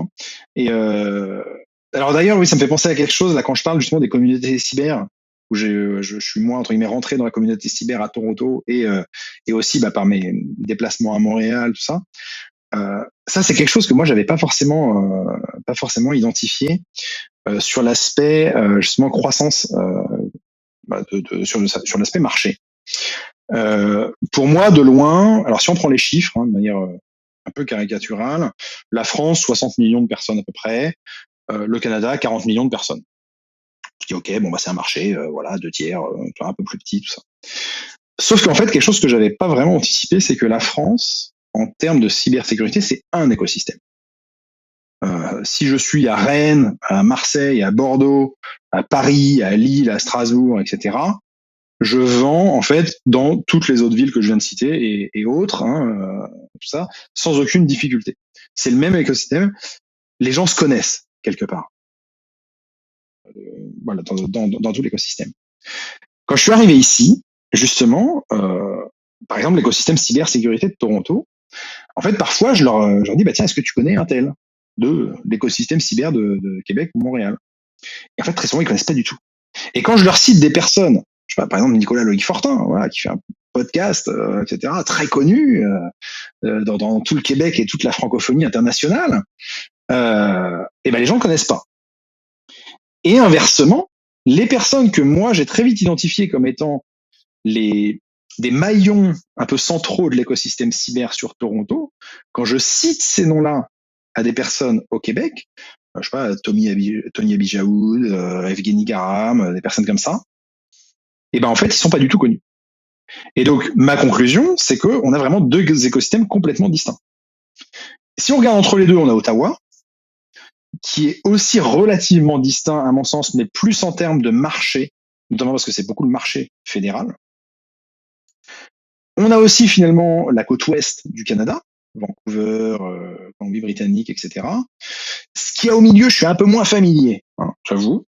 Et alors d'ailleurs, oui, ça me fait penser à quelque chose là quand je parle justement des communautés cyber, où je suis moi entre guillemets rentré dans la communauté cyber à Toronto et aussi par mes déplacements à Montréal, tout ça. Ça, c'est quelque chose que moi j'avais pas forcément identifié sur l'aspect justement croissance, sur l'aspect marché. Pour moi, de loin, alors si on prend les chiffres de manière un peu caricaturale, la France, 60 millions de personnes à peu près, le Canada, 40 millions de personnes. Je dis ok, c'est un marché, voilà, 2/3, un peu plus petit, tout ça. Sauf qu'en fait, quelque chose que j'avais pas vraiment anticipé, c'est que la France, en termes de cybersécurité, c'est un écosystème. Si je suis à Rennes, à Marseille, à Bordeaux, à Paris, à Lille, à Strasbourg, etc., je vends en fait dans toutes les autres villes que je viens de citer et autres, tout ça, sans aucune difficulté. C'est le même écosystème. Les gens se connaissent quelque part. Voilà, dans tout l'écosystème. Quand je suis arrivé ici, justement, par exemple, l'écosystème cybersécurité de Toronto, en fait, parfois, je leur dis, bah tiens, est-ce que tu connais un tel de l'écosystème cyber de Québec ou Montréal? Et en fait, très souvent, ils connaissent pas du tout. Et quand je leur cite des personnes, je sais pas, par exemple Nicolas Loïc-Fortin, voilà, qui fait un podcast, etc., très connu dans tout le Québec et toute la francophonie internationale, et ben les gens ne connaissent pas. Et inversement, les personnes que moi j'ai très vite identifiées comme étant des maillons un peu centraux de l'écosystème cyber sur Toronto, quand je cite ces noms-là à des personnes au Québec, je sais pas, Tony Abijaoud, Evgeny Garam, des personnes comme ça, et ben en fait ils sont pas du tout connus. Et donc ma conclusion, c'est que on a vraiment deux écosystèmes complètement distincts. Si on regarde entre les deux, on a Ottawa, qui est aussi relativement distinct à mon sens, mais plus en termes de marché, notamment parce que c'est beaucoup le marché fédéral. On a aussi finalement la côte ouest du Canada, Vancouver, Colombie-Britannique, etc. Ce qu'il y a au milieu, je suis un peu moins familier, j'avoue.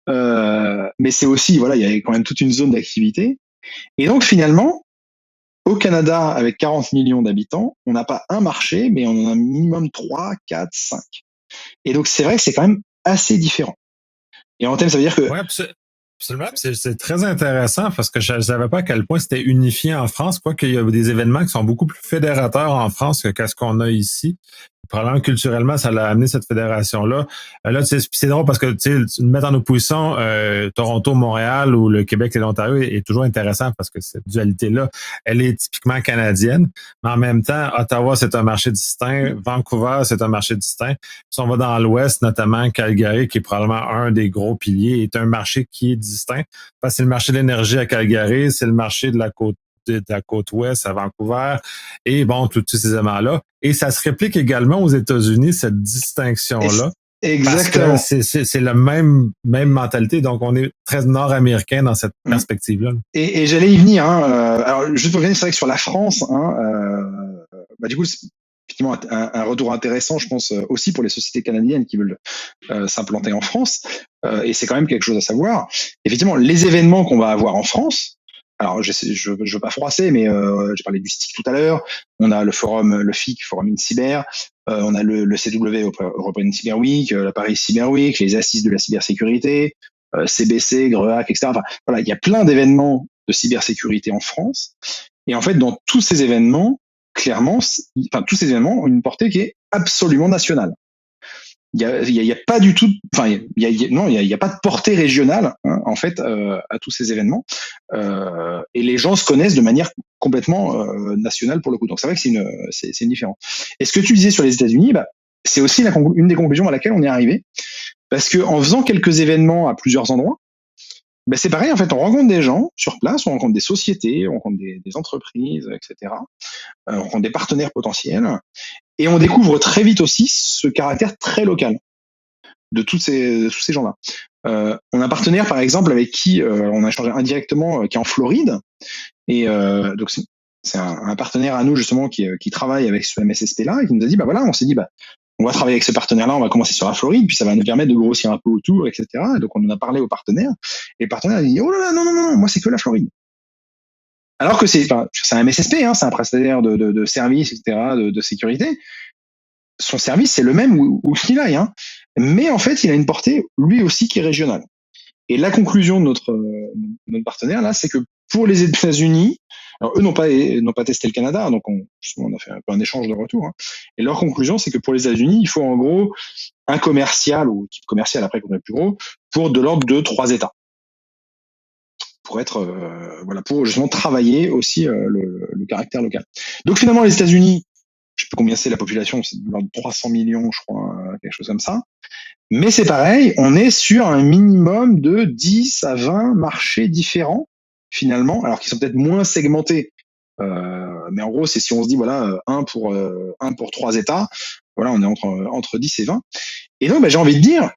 Mais c'est aussi, voilà, il y a quand même toute une zone d'activité. Et donc finalement, au Canada, avec 40 millions d'habitants, on n'a pas un marché, mais on en a un minimum 3, 4, 5. Et donc c'est vrai que c'est quand même assez différent. Et en thème, ça veut dire que... Ouais, absolument. C'est très intéressant parce que je ne savais pas à quel point c'était unifié en France, quoiqu'il y a des événements qui sont beaucoup plus fédérateurs en France que ce qu'on a ici. Probablement culturellement, ça l'a amené cette fédération-là. Là, c'est drôle parce que tu sais, mettre en opposition Toronto, Montréal ou le Québec et l'Ontario est toujours intéressant parce que cette dualité-là, elle est typiquement canadienne. Mais en même temps, Ottawa, c'est un marché distinct. Vancouver, c'est un marché distinct. Si on va dans l'Ouest, notamment Calgary, qui est probablement un des gros piliers, est un marché qui est distinct. Parce que c'est le marché de l'énergie à Calgary, c'est le marché de la côte ouest à Vancouver et bon, tous ces éléments-là. Et ça se réplique également aux États-Unis, cette distinction-là. Exactement. Parce que c'est la même mentalité. Donc, on est très nord-américain dans cette perspective-là. Et j'allais y venir. Alors, juste pour revenir, c'est vrai que sur la France, du coup, c'est effectivement un retour intéressant, je pense, aussi pour les sociétés canadiennes qui veulent s'implanter en France. Et c'est quand même quelque chose à savoir. Effectivement, les événements qu'on va avoir en France, alors je veux pas froisser, mais j'ai parlé du STIC tout à l'heure. On a le forum, le FIC, Forum in Cyber. On a le CW, European Cyber Week, la Paris Cyber Week, les assises de la cybersécurité, CBC, GREAC, etc. Enfin, voilà, il y a plein d'événements de cybersécurité en France. Et en fait, dans tous ces événements, clairement, tous ces événements ont une portée qui est absolument nationale. Il y a pas du tout, enfin, il y a pas de portée régionale en fait à tous ces événements. Et les gens se connaissent de manière complètement nationale pour le coup. Donc c'est vrai que c'est une différence. Et ce que tu disais sur les États-Unis, c'est aussi une des conclusions à laquelle on est arrivé, parce que en faisant quelques événements à plusieurs endroits, c'est pareil en fait, on rencontre des gens sur place, on rencontre des sociétés, on rencontre des entreprises, etc. On rencontre des partenaires potentiels. Et on découvre très vite aussi ce caractère très local de tous ces gens-là. On a un partenaire, par exemple, avec qui on a échangé indirectement, qui est en Floride. Et donc, c'est un partenaire à nous, justement, qui travaille avec ce MSSP-là et qui nous a dit, voilà, on s'est dit, on va travailler avec ce partenaire-là, on va commencer sur la Floride, puis ça va nous permettre de grossir un peu autour, etc. Et donc, on en a parlé au partenaire. Et le partenaire a dit, oh là là, non, moi, c'est que la Floride. Alors que c'est un MSSP, c'est un prestataire de services, etc., de sécurité. Son service, c'est le même où qu'il aille. Mais en fait, il a une portée, lui aussi, qui est régionale. Et la conclusion de notre partenaire, là, c'est que pour les États-Unis, alors eux n'ont pas testé le Canada, donc on a fait un peu un échange de retour. Et leur conclusion, c'est que pour les États-Unis, il faut en gros un commercial, ou type commercial après qu'on est plus gros, pour de l'ordre de 3 États. Pour être pour justement travailler aussi le caractère local. Donc finalement les États-Unis, je sais pas combien c'est la population, c'est de l'ordre de 300 millions, je crois, quelque chose comme ça. Mais c'est pareil, on est sur un minimum de 10 à 20 marchés différents finalement, alors qu'ils sont peut-être moins segmentés. Mais en gros, c'est si on se dit un pour 3 États, voilà, on est entre 10 et 20. Et donc, j'ai envie de dire,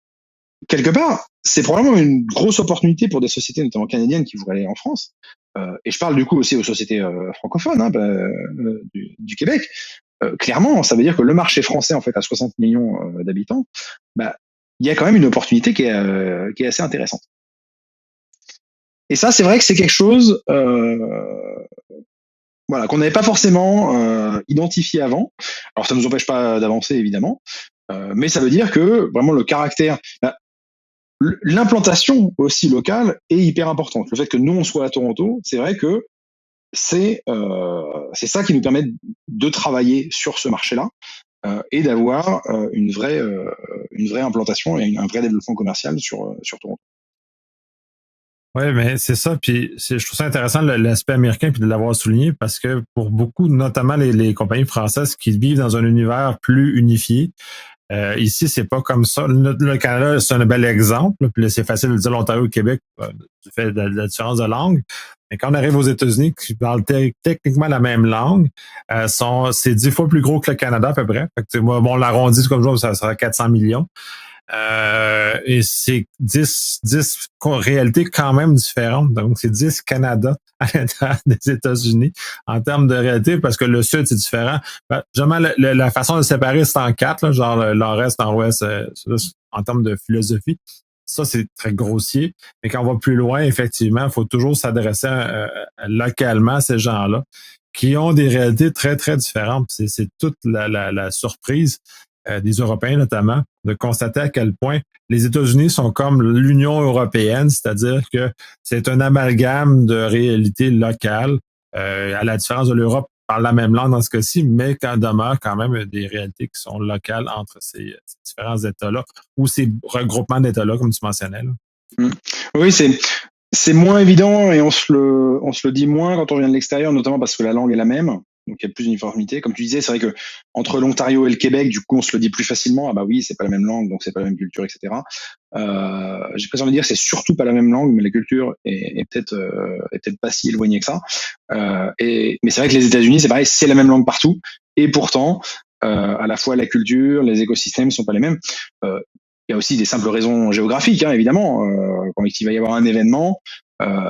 quelque part, c'est probablement une grosse opportunité pour des sociétés, notamment canadiennes, qui voudraient aller en France. Et je parle du coup aussi aux sociétés francophones du Québec. Clairement, ça veut dire que le marché français, en fait, à 60 millions d'habitants, il y a quand même une opportunité qui est assez intéressante. Et ça, c'est vrai que c'est quelque chose voilà, qu'on n'avait pas forcément identifié avant. Alors, ça ne nous empêche pas d'avancer, évidemment, mais ça veut dire que vraiment le caractère, l'implantation aussi locale est hyper importante. Le fait que nous, on soit à Toronto, c'est vrai que c'est ça qui nous permet de travailler sur ce marché-là et d'avoir une vraie implantation et un vrai développement commercial sur Toronto. Oui, mais c'est ça. Puis je trouve ça intéressant l'aspect américain puis de l'avoir souligné parce que pour beaucoup, notamment les compagnies françaises qui vivent dans un univers plus unifié, ici, c'est pas comme ça. Le Canada, c'est un bel exemple. Puis là, c'est facile de dire l'Ontario ou le Québec du fait de la différence de langue. Mais quand on arrive aux États-Unis, qui parlent techniquement la même langue, c'est 10 fois plus gros que le Canada à peu près. Fait que, moi, bon, on l'arrondit comme ça, ça sera 400 millions. Et c'est 10 réalités quand même différentes. Donc, c'est 10 Canada à l'intérieur des États-Unis en termes de réalité, parce que le Sud, c'est différent. Jamais la façon de séparer, c'est en 4, là, genre le nord-est, nord-ouest, en termes de philosophie. Ça, c'est très grossier. Mais quand on va plus loin, effectivement, il faut toujours s'adresser localement à ces gens-là qui ont des réalités très, très différentes. C'est toute la surprise des Européens notamment, de constater à quel point les États-Unis sont comme l'Union européenne, c'est-à-dire que c'est un amalgame de réalités locales, à la différence de l'Europe, parle la même langue dans ce cas-ci, mais quand demeure quand même des réalités qui sont locales entre ces différents États-là, ou ces regroupements d'États-là, comme tu mentionnais. Là. Oui, c'est moins évident et on se le dit moins quand on vient de l'extérieur, notamment parce que la langue est la même. Donc il y a plus d'uniformité. Comme tu disais, c'est vrai que entre l'Ontario et le Québec, du coup, on se le dit plus facilement. Ah bah oui, c'est pas la même langue, donc c'est pas la même culture, etc. J'ai presque envie de dire, c'est surtout pas la même langue, mais la culture est peut-être pas si éloignée que ça. Mais c'est vrai que les États-Unis, c'est pareil, c'est la même langue partout, et pourtant, à la fois la culture, les écosystèmes sont pas les mêmes. Il y a aussi des simples raisons géographiques, hein, évidemment. Quand il va y avoir un événement,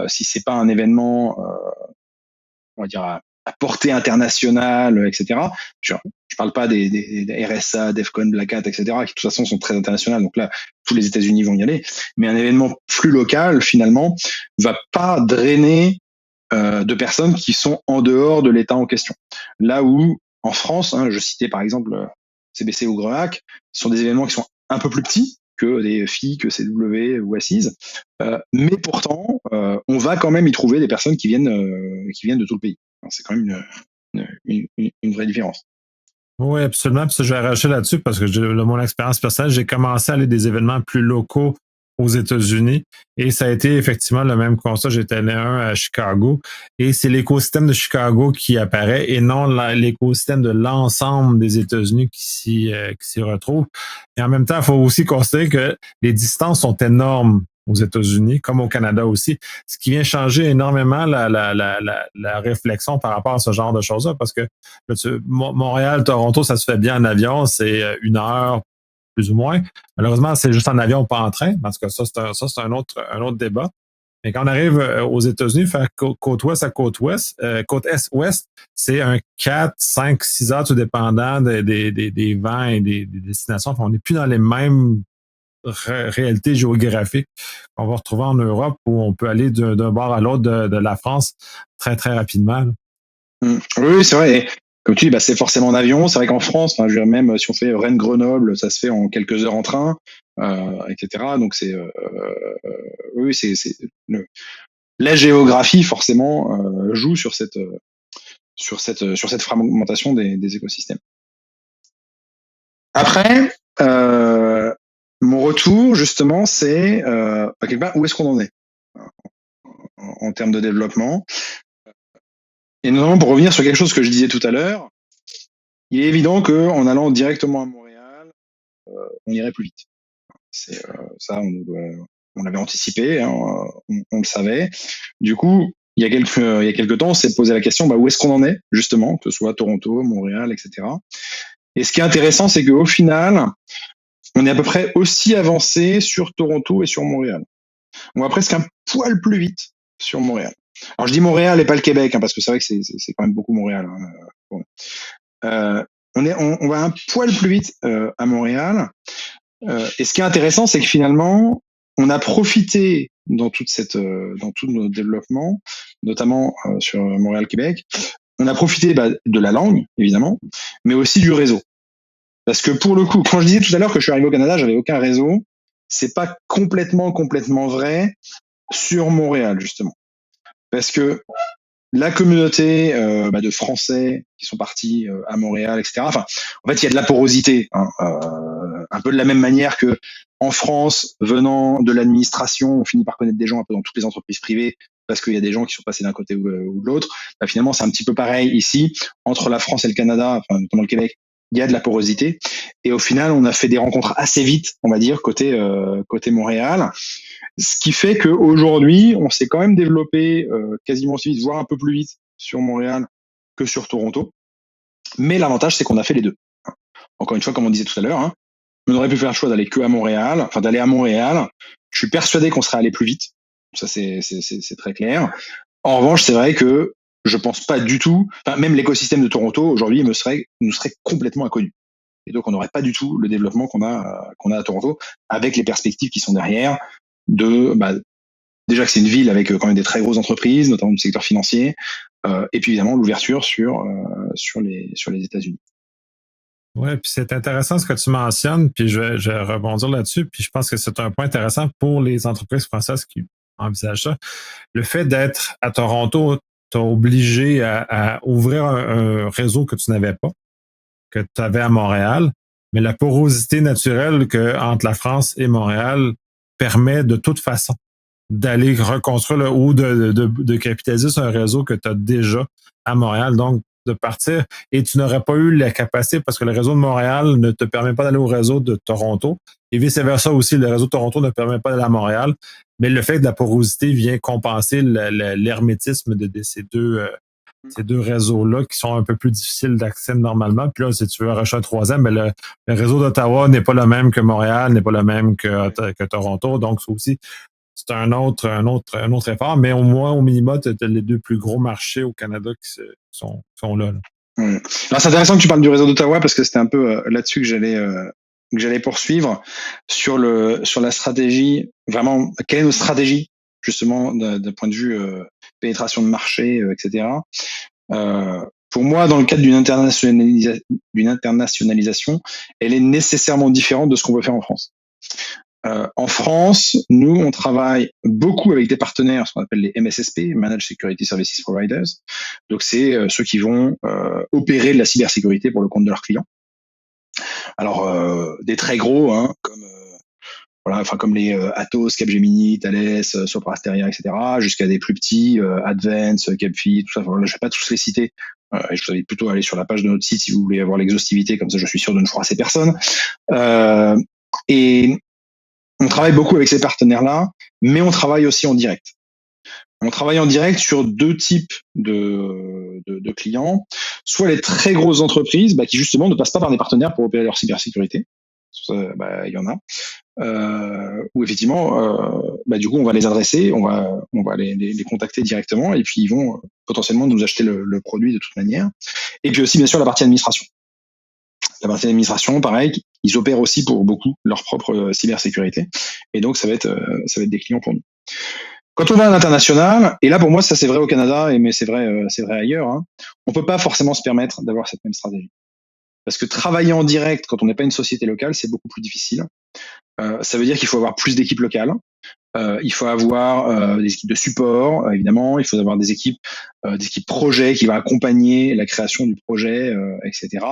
si c'est pas un événement, on va dire à portée internationale, etc. Je parle pas des RSA, DEFCON, Black Hat, etc. qui de toute façon sont très internationales. Donc là, tous les États-Unis vont y aller. Mais un événement plus local, finalement, va pas drainer de personnes qui sont en dehors de l'État en question. Là où en France, hein, je citais par exemple CBC ou Greac, ce sont des événements qui sont un peu plus petits que des filles, que CW ou Assises, mais pourtant, on va quand même y trouver des personnes qui viennent de tout le pays. C'est quand même une vraie différence. Oui, absolument. Puis ça, je vais rajouter là-dessus parce que de mon expérience personnelle, j'ai commencé à aller des événements plus locaux aux États-Unis et ça a été effectivement le même constat. J'étais allé un à Chicago et c'est l'écosystème de Chicago qui apparaît et non l'écosystème de l'ensemble des États-Unis qui s'y retrouve. Et en même temps, il faut aussi considérer que les distances sont énormes aux États-Unis, comme au Canada aussi, ce qui vient changer énormément la réflexion par rapport à ce genre de choses-là, parce que Montréal, Toronto, ça se fait bien en avion, c'est 1 heure, plus ou moins. Malheureusement, c'est juste en avion, pas en train, parce que ça, c'est un autre débat. Mais quand on arrive aux États-Unis, faire côte ouest à côte ouest, côte est-ouest, c'est un 4, 5, 6 heures, tout dépendant des vents et des destinations. Enfin, on n'est plus dans les mêmes réalité géographique qu'on va retrouver en Europe où on peut aller d'un bord à l'autre de la France très, très rapidement. Oui, c'est vrai. Et comme tu dis, c'est forcément en avion. C'est vrai qu'en France, je veux dire, même si on fait Rennes-Grenoble, ça se fait en quelques heures en train, etc. Donc oui, la géographie forcément joue sur cette fragmentation des écosystèmes. Après, mon retour justement, c'est quelque part où est-ce qu'on en est en termes de développement. Et notamment pour revenir sur quelque chose que je disais tout à l'heure, il est évident qu'en allant directement à Montréal, on irait plus vite. C'est ça, on l'avait anticipé, hein, on le savait. Du coup, il y a quelques temps, on s'est posé la question, où est-ce qu'on en est justement, que ce soit Toronto, Montréal, etc. Et ce qui est intéressant, c'est qu'au final, on est à peu près aussi avancé sur Toronto et sur Montréal. On va presque un poil plus vite sur Montréal. Alors je dis Montréal et pas le Québec, parce que c'est vrai que c'est quand même beaucoup Montréal. Bon. On va un poil plus vite à Montréal. Et ce qui est intéressant, c'est que finalement, on a profité dans tout notre développement, notamment sur Montréal-Québec, on a profité de la langue, évidemment, mais aussi du réseau. Parce que pour le coup, quand je disais tout à l'heure que je suis arrivé au Canada, j'avais aucun réseau, c'est pas complètement vrai sur Montréal, justement. Parce que la communauté de Français qui sont partis à Montréal, etc. Enfin, en fait, il y a de la porosité, un peu de la même manière que en France, venant de l'administration, on finit par connaître des gens un peu dans toutes les entreprises privées parce qu'il y a des gens qui sont passés d'un côté ou de l'autre. Bah, finalement, c'est un petit peu pareil ici entre la France et le Canada, enfin notamment le Québec. Il y a de la porosité et au final, on a fait des rencontres assez vite, on va dire côté Montréal. Ce qui fait qu'aujourd'hui, on s'est quand même développé quasiment aussi vite, voire un peu plus vite sur Montréal que sur Toronto. Mais l'avantage, c'est qu'on a fait les deux. Encore une fois, comme on disait tout à l'heure, on aurait pu faire le choix d'aller que à Montréal, enfin d'aller à Montréal. Je suis persuadé qu'on serait allé plus vite. Ça, c'est très clair. En revanche, c'est vrai que je pense pas du tout, même l'écosystème de Toronto aujourd'hui nous serait complètement inconnu. Et donc, on n'aurait pas du tout le développement qu'on a à Toronto, avec les perspectives qui sont derrière déjà que c'est une ville avec quand même des très grosses entreprises, notamment du secteur financier, et puis évidemment l'ouverture sur les États-Unis. Oui, puis c'est intéressant ce que tu mentionnes, puis je vais rebondir là-dessus, puis je pense que c'est un point intéressant pour les entreprises françaises qui envisagent ça. Le fait d'être à Toronto t'a obligé à ouvrir un réseau que tu n'avais pas, que tu avais à Montréal, mais la porosité naturelle que entre la France et Montréal permet de toute façon d'aller reconstruire ou de capitaliser sur un réseau que tu as déjà à Montréal. Donc, de partir et tu n'aurais pas eu la capacité parce que le réseau de Montréal ne te permet pas d'aller au réseau de Toronto et vice-versa aussi, le réseau de Toronto ne permet pas d'aller à Montréal, mais le fait de la porosité vient compenser l'hermétisme de ces deux réseaux-là qui sont un peu plus difficiles d'accès normalement. Puis là, si tu veux racheter un troisième, mais le réseau d'Ottawa n'est pas le même que Montréal, n'est pas le même que Toronto. Donc, c'est un autre effort, mais au moins, au minimum, tu as les deux plus gros marchés au Canada qui sont là. Alors, c'est intéressant que tu parles du réseau d'Ottawa parce que c'était un peu là-dessus que j'allais poursuivre sur la stratégie. Vraiment, quelle est notre stratégie justement d'un point de vue pénétration de marché, etc. Pour moi, dans le cadre d'une internationalisation, elle est nécessairement différente de ce qu'on veut faire en France. En France, nous, on travaille beaucoup avec des partenaires, ce qu'on appelle les MSSP, Managed Security Services Providers. Donc, c'est ceux qui vont opérer de la cybersécurité pour le compte de leurs clients. Alors, des très gros, comme les Atos, Capgemini, Thales, Sopra Steria, etc., jusqu'à des plus petits, Advance, Capfi, tout ça. Voilà, je vais pas tous les citer. Je vous invite plutôt à aller sur la page de notre site si vous voulez avoir l'exhaustivité, comme ça je suis sûr de ne froisser personne. Et on travaille beaucoup avec ces partenaires-là, mais on travaille aussi en direct. On travaille en direct sur deux types de clients, soit les très grosses entreprises qui justement ne passent pas par des partenaires pour opérer leur cybersécurité. Il y en a. Où effectivement, du coup, on va les adresser, on va les contacter directement, et puis ils vont potentiellement nous acheter le produit de toute manière. Et puis aussi, bien sûr, la partie administration. La partie administration, pareil, ils opèrent aussi pour beaucoup leur propre cybersécurité. Et donc, ça va être des clients pour nous. Quand on va à l'international, et là, pour moi, ça c'est vrai au Canada, mais c'est vrai ailleurs, on peut pas forcément se permettre d'avoir cette même stratégie. Parce que travailler en direct quand on n'est pas une société locale, c'est beaucoup plus difficile. Ça veut dire qu'il faut avoir plus d'équipes locales. Il faut avoir des équipes de support, évidemment. Il faut avoir des équipes projets qui vont accompagner la création du projet, etc.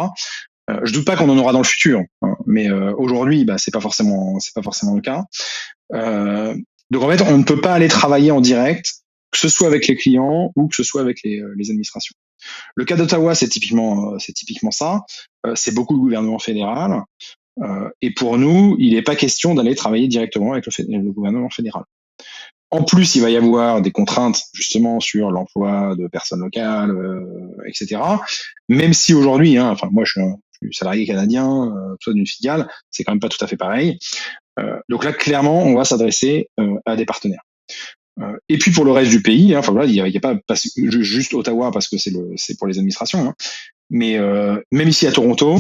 Je doute pas qu'on en aura dans le futur, mais aujourd'hui, c'est pas forcément le cas. Donc en fait, on ne peut pas aller travailler en direct, que ce soit avec les clients ou que ce soit avec les administrations. Le cas d'Ottawa, c'est typiquement ça. C'est beaucoup le gouvernement fédéral. Et pour nous, il n'est pas question d'aller travailler directement avec le gouvernement fédéral. En plus, il va y avoir des contraintes justement sur l'emploi de personnes locales, etc. Même si aujourd'hui, moi je suis du salarié canadien, soit d'une filiale, c'est quand même pas tout à fait pareil. Donc là, clairement, on va s'adresser à des partenaires. Et puis pour le reste du pays, hein, enfin voilà, il y a pas juste Ottawa parce que c'est pour les administrations, hein, mais même ici à Toronto,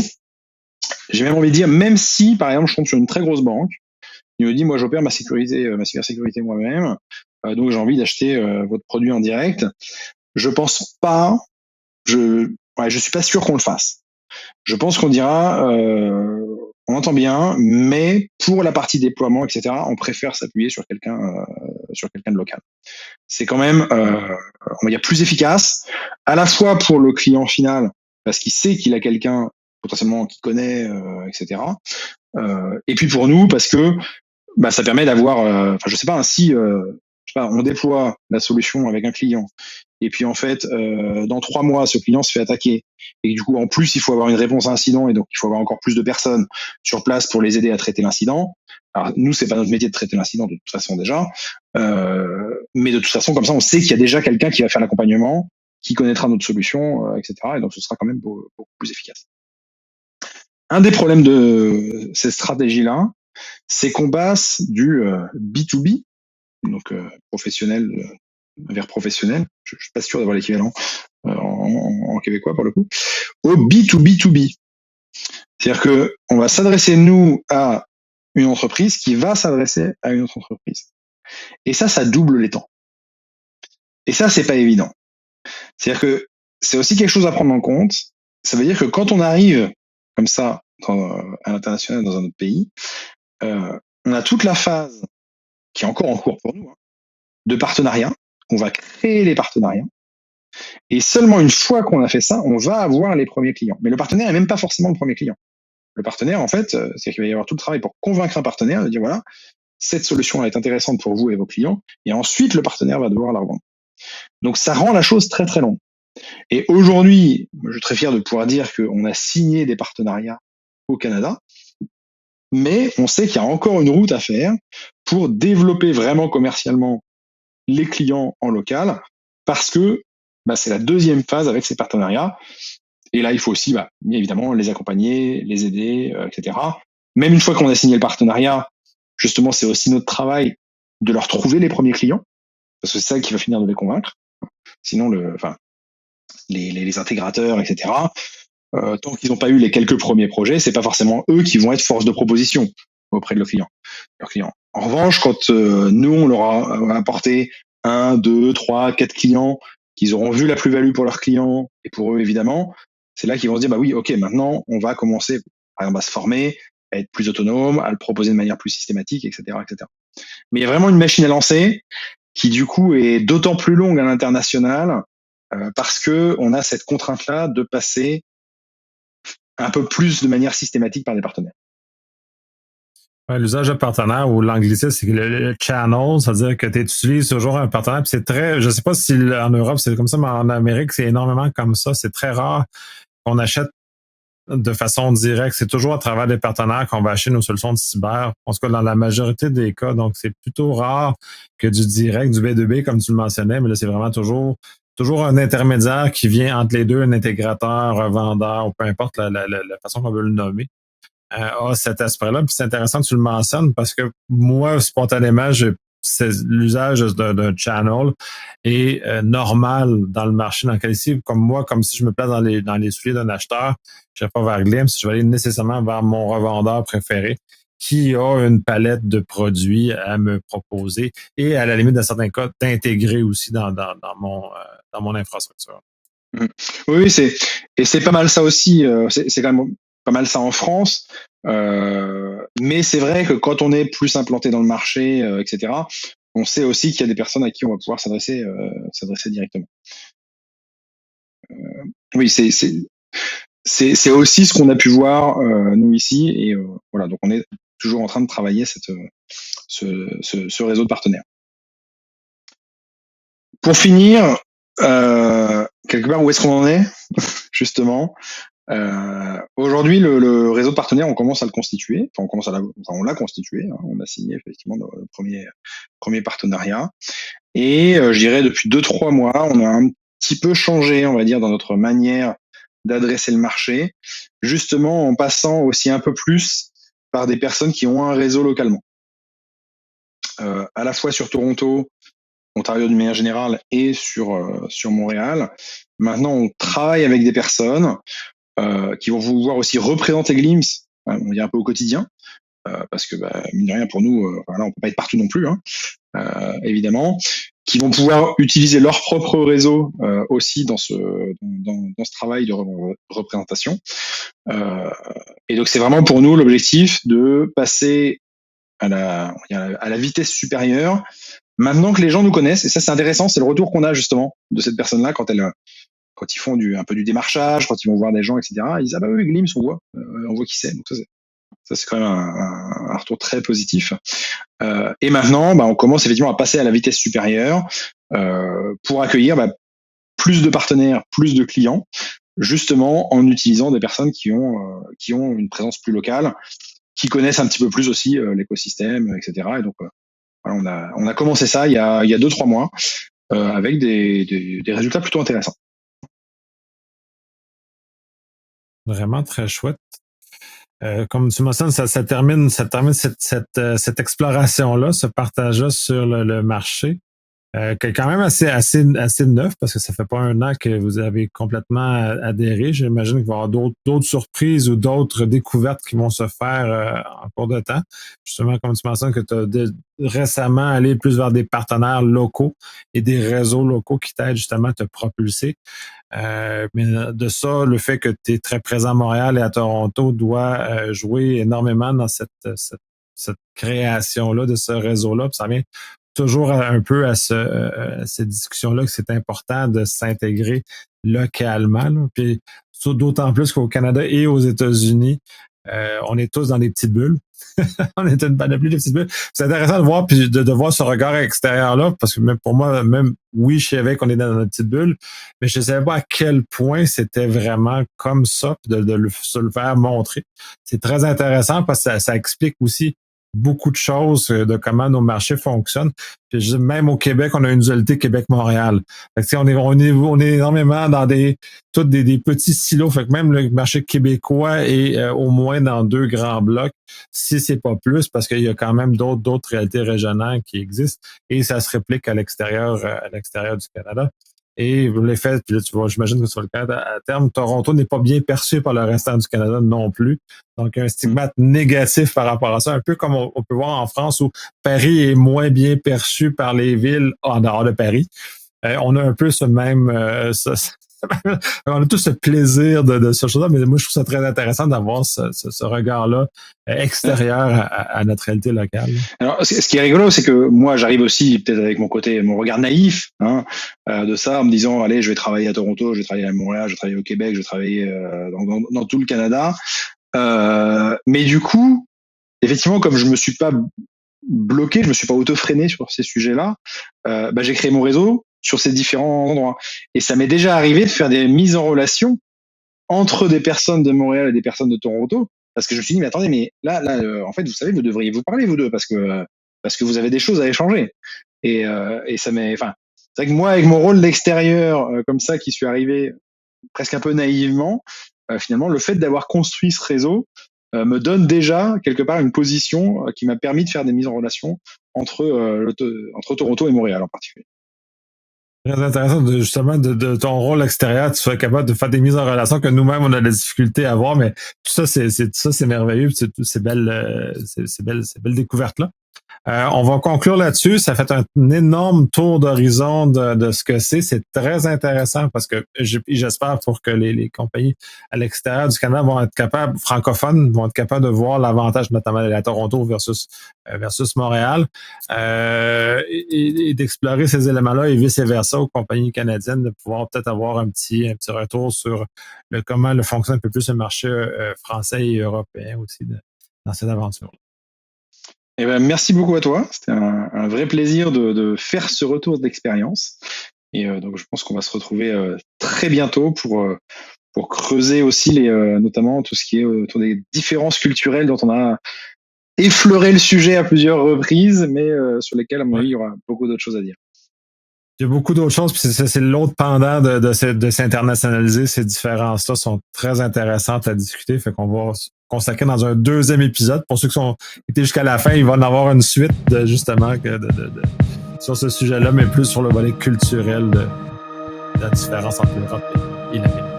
j'ai même envie de dire, même si par exemple je tombe sur une très grosse banque, il me dit moi j'opère ma cybersécurité moi-même, donc j'ai envie d'acheter votre produit en direct. Je pense pas, je suis pas sûr qu'on le fasse. Je pense qu'on dira, on entend bien, mais pour la partie déploiement, etc., on préfère s'appuyer sur quelqu'un de local. C'est quand même, on va dire, plus efficace, à la fois pour le client final, parce qu'il sait qu'il a quelqu'un potentiellement qu'il connaît, etc. Et puis pour nous, parce que ça permet d'avoir, je sais pas, si on déploie la solution avec un client, et puis en fait, dans 3 mois, ce client se fait attaquer, et du coup, en plus, il faut avoir une réponse à incident, et donc il faut avoir encore plus de personnes sur place pour les aider à traiter l'incident. Alors nous, c'est pas notre métier de traiter l'incident de toute façon déjà, mais de toute façon, comme ça, on sait qu'il y a déjà quelqu'un qui va faire l'accompagnement, qui connaîtra notre solution, etc. Et donc, ce sera quand même beaucoup plus efficace. Un des problèmes de ces stratégies-là, c'est qu'on passe du B2B, donc professionnel vers professionnel, je suis pas sûr d'avoir l'équivalent en québécois pour le coup, au B2B2B. C'est-à-dire que on va s'adresser nous à une entreprise qui va s'adresser à une autre entreprise. Et ça double les temps. Et ça, c'est pas évident. C'est-à-dire que c'est aussi quelque chose à prendre en compte. Ça veut dire que quand on arrive comme ça à l'international dans un autre pays, on a toute la phase qui est encore en cours pour nous, hein, de partenariat. On va créer les partenariats. Et seulement une fois qu'on a fait ça, on va avoir les premiers clients. Mais le partenaire n'est même pas forcément le premier client. Le partenaire, en fait, c'est qu'il va y avoir tout le travail pour convaincre un partenaire de dire voilà, cette solution est intéressante pour vous et vos clients. Et ensuite, le partenaire va devoir la revendre. Donc, ça rend la chose très, très longue. Et aujourd'hui, je suis très fier de pouvoir dire qu'on a signé des partenariats au Canada, mais on sait qu'il y a encore une route à faire pour développer vraiment commercialement les clients en local, parce que c'est la deuxième phase avec ces partenariats. Et là, il faut aussi, bien évidemment, les accompagner, les aider, etc. Même une fois qu'on a signé le partenariat, justement, c'est aussi notre travail de leur trouver les premiers clients, parce que c'est ça qui va finir de les convaincre. Sinon, les intégrateurs, etc., tant qu'ils n'ont pas eu les quelques premiers projets, c'est pas forcément eux qui vont être force de proposition auprès de leurs clients. En revanche, quand nous, on leur a apporté 1, 2, 3, 4 clients, qu'ils auront vu la plus-value pour leurs clients et pour eux, évidemment, c'est là qu'ils vont se dire, oui, ok, maintenant, on va commencer, par exemple, à se former, à être plus autonome, à le proposer de manière plus systématique, etc., etc. Mais il y a vraiment une machine à lancer qui, du coup, est d'autant plus longue à l'international parce que on a cette contrainte-là de passer un peu plus de manière systématique par des partenaires. Ouais, l'usage de partenaire ou l'anglicisme, c'est le channel, c'est-à-dire que tu utilises toujours un partenaire. Puis c'est très, je sais pas si en Europe c'est comme ça, mais en Amérique c'est énormément comme ça. C'est très rare qu'on achète de façon directe. C'est toujours à travers des partenaires qu'on va acheter nos solutions de cyber. En tout cas, dans la majorité des cas, donc c'est plutôt rare que du direct, du B2B comme tu le mentionnais, mais là c'est vraiment toujours un intermédiaire qui vient entre les deux, un intégrateur, un vendeur, ou peu importe la façon qu'on veut le nommer. Cet aspect-là. Puis c'est intéressant que tu le mentionnes parce que moi, spontanément, l'usage d'un channel est normal dans le marché dans lequel ici, comme moi, comme si je me place dans les souliers d'un acheteur, je ne vais pas vers Glimpse, je vais aller nécessairement vers mon revendeur préféré qui a une palette de produits à me proposer et à la limite, dans certains cas, d'intégrer aussi dans mon infrastructure. Oui, c'est pas mal ça aussi. C'est quand même pas mal ça en France. Mais c'est vrai que quand on est plus implanté dans le marché, etc., on sait aussi qu'il y a des personnes à qui on va pouvoir s'adresser directement. Oui, c'est aussi ce qu'on a pu voir nous ici, et voilà. Donc on est toujours en train de travailler ce réseau de partenaires. Pour finir, quelque part, où est-ce qu'on en est justement? Aujourd'hui, le réseau de partenaires, on commence à le constituer. Enfin, on l'a constitué. Hein, on a signé effectivement le premier partenariat. Et je dirais depuis 2-3 mois, on a un petit peu changé, on va dire, dans notre manière d'adresser le marché, justement en passant aussi un peu plus par des personnes qui ont un réseau localement. À la fois sur Toronto, Ontario d'une manière générale et sur Montréal. Maintenant, on travaille avec des personnes qui vont pouvoir aussi représenter Glimpse, on va dire un peu au quotidien, parce que mine de rien pour nous, voilà, on peut pas être partout non plus, hein, évidemment, qui vont pouvoir utiliser leur propre réseau aussi dans ce travail de représentation. Et donc c'est vraiment pour nous l'objectif de passer à la vitesse supérieure. Maintenant que les gens nous connaissent, et ça c'est intéressant, c'est le retour qu'on a justement de cette personne-là quand ils font un peu du démarchage, quand ils vont voir des gens, etc. Ils disent ah bah oui, Glimpse, on voit qui c'est. Donc ça c'est quand même un retour très positif. Et maintenant, on commence effectivement à passer à la vitesse supérieure pour accueillir plus de partenaires, plus de clients, justement en utilisant des personnes qui ont une présence plus locale, qui connaissent un petit peu plus aussi l'écosystème, etc. Et donc voilà, on a commencé ça il y a 2-3 mois avec des résultats plutôt intéressants. Vraiment très chouette. Comme tu mentionnes, ça termine cette exploration-là, ce partage-là sur le marché. Qui est quand même assez neuf parce que ça fait pas un an que vous avez complètement adhéré. J'imagine qu'il va y avoir d'autres surprises ou d'autres découvertes qui vont se faire en cours de temps. Justement, comme tu mentionnes que tu as récemment allé plus vers des partenaires locaux et des réseaux locaux qui t'aident justement à te propulser. Mais de ça, le fait que tu es très présent à Montréal et à Toronto doit jouer énormément dans cette création-là de ce réseau-là. Puis ça vient toujours un peu à cette discussion-là que c'est important de s'intégrer localement. Là. Puis d'autant plus qu'au Canada et aux États-Unis, on est tous dans des petites bulles. On est une panoplie de petites bulles. C'est intéressant de voir puis de voir ce regard extérieur-là, parce que même pour moi, même oui, je savais qu'on est dans notre petite bulle, mais je ne savais pas à quel point c'était vraiment comme ça, puis se le faire montrer. C'est très intéressant parce que ça explique aussi beaucoup de choses de comment nos marchés fonctionnent. Puis même au Québec, on a une dualité Québec-Montréal. Fait que, on est énormément dans des petits silos. Fait que même le marché québécois est au moins dans 2 grands blocs, si c'est pas plus, parce qu'il y a quand même d'autres réalités régionales qui existent et ça se réplique à l'extérieur du Canada. Et les faits, puis là, tu vois, j'imagine que sur le Canada, à terme, Toronto n'est pas bien perçu par le restant du Canada non plus. Donc, un stigmate négatif par rapport à ça, un peu comme on peut voir en France où Paris est moins bien perçu par les villes en dehors de Paris. On a un peu ce même... on a tous ce plaisir de ce chose-là, mais moi, je trouve ça très intéressant d'avoir ce regard-là extérieur à notre réalité locale. Alors, ce qui est rigolo, c'est que moi, j'arrive aussi, peut-être avec mon regard naïf, de ça, en me disant, allez, je vais travailler à Toronto, je vais travailler à Montréal, je vais travailler au Québec, je vais travailler dans tout le Canada. Mais du coup, effectivement, comme je me suis pas bloqué, je me suis pas auto-freiné sur ces sujets-là, j'ai créé mon réseau sur ces différents endroits. Et ça m'est déjà arrivé de faire des mises en relation entre des personnes de Montréal et des personnes de Toronto, parce que je me suis dit, mais attendez, mais là, en fait, vous savez, vous devriez vous parler, vous deux, parce que vous avez des choses à échanger. Et ça c'est vrai que moi, avec mon rôle d'extérieur, comme ça, qui suis arrivé presque un peu naïvement, finalement, le fait d'avoir construit ce réseau me donne déjà, quelque part, une position qui m'a permis de faire des mises en relation entre Toronto et Montréal en particulier. Très intéressant justement de ton rôle extérieur, tu sois capable de faire des mises en relation que nous-mêmes on a des difficultés à voir, mais tout ça c'est merveilleux, c'est ces belles découvertes là. On va conclure là-dessus. Ça fait un énorme tour d'horizon de ce que c'est. C'est très intéressant parce que j'espère pour que les compagnies à l'extérieur du Canada vont être capables, francophones, vont être capables de voir l'avantage, notamment à Toronto versus Montréal, et d'explorer ces éléments-là et vice-versa aux compagnies canadiennes, de pouvoir peut-être avoir un petit retour sur comment le fonctionne un peu plus le marché français et européen aussi dans cette aventure-là. Eh ben, merci beaucoup à toi. C'était un vrai plaisir de faire ce retour d'expérience. Et donc, je pense qu'on va se retrouver très bientôt pour creuser aussi notamment tout ce qui est autour des différences culturelles dont on a effleuré le sujet à plusieurs reprises, mais sur lesquelles, à mon avis, il y aura beaucoup d'autres choses à dire. Il y a beaucoup d'autres choses, puis c'est l'autre pendant de s'internationaliser. Ces différences-là sont très intéressantes à discuter, fait qu'on va consacrer dans un deuxième épisode. Pour ceux qui sont été jusqu'à la fin, il va en avoir une suite justement sur ce sujet-là, mais plus sur le volet culturel de la différence entre l'Europe et l'Amérique.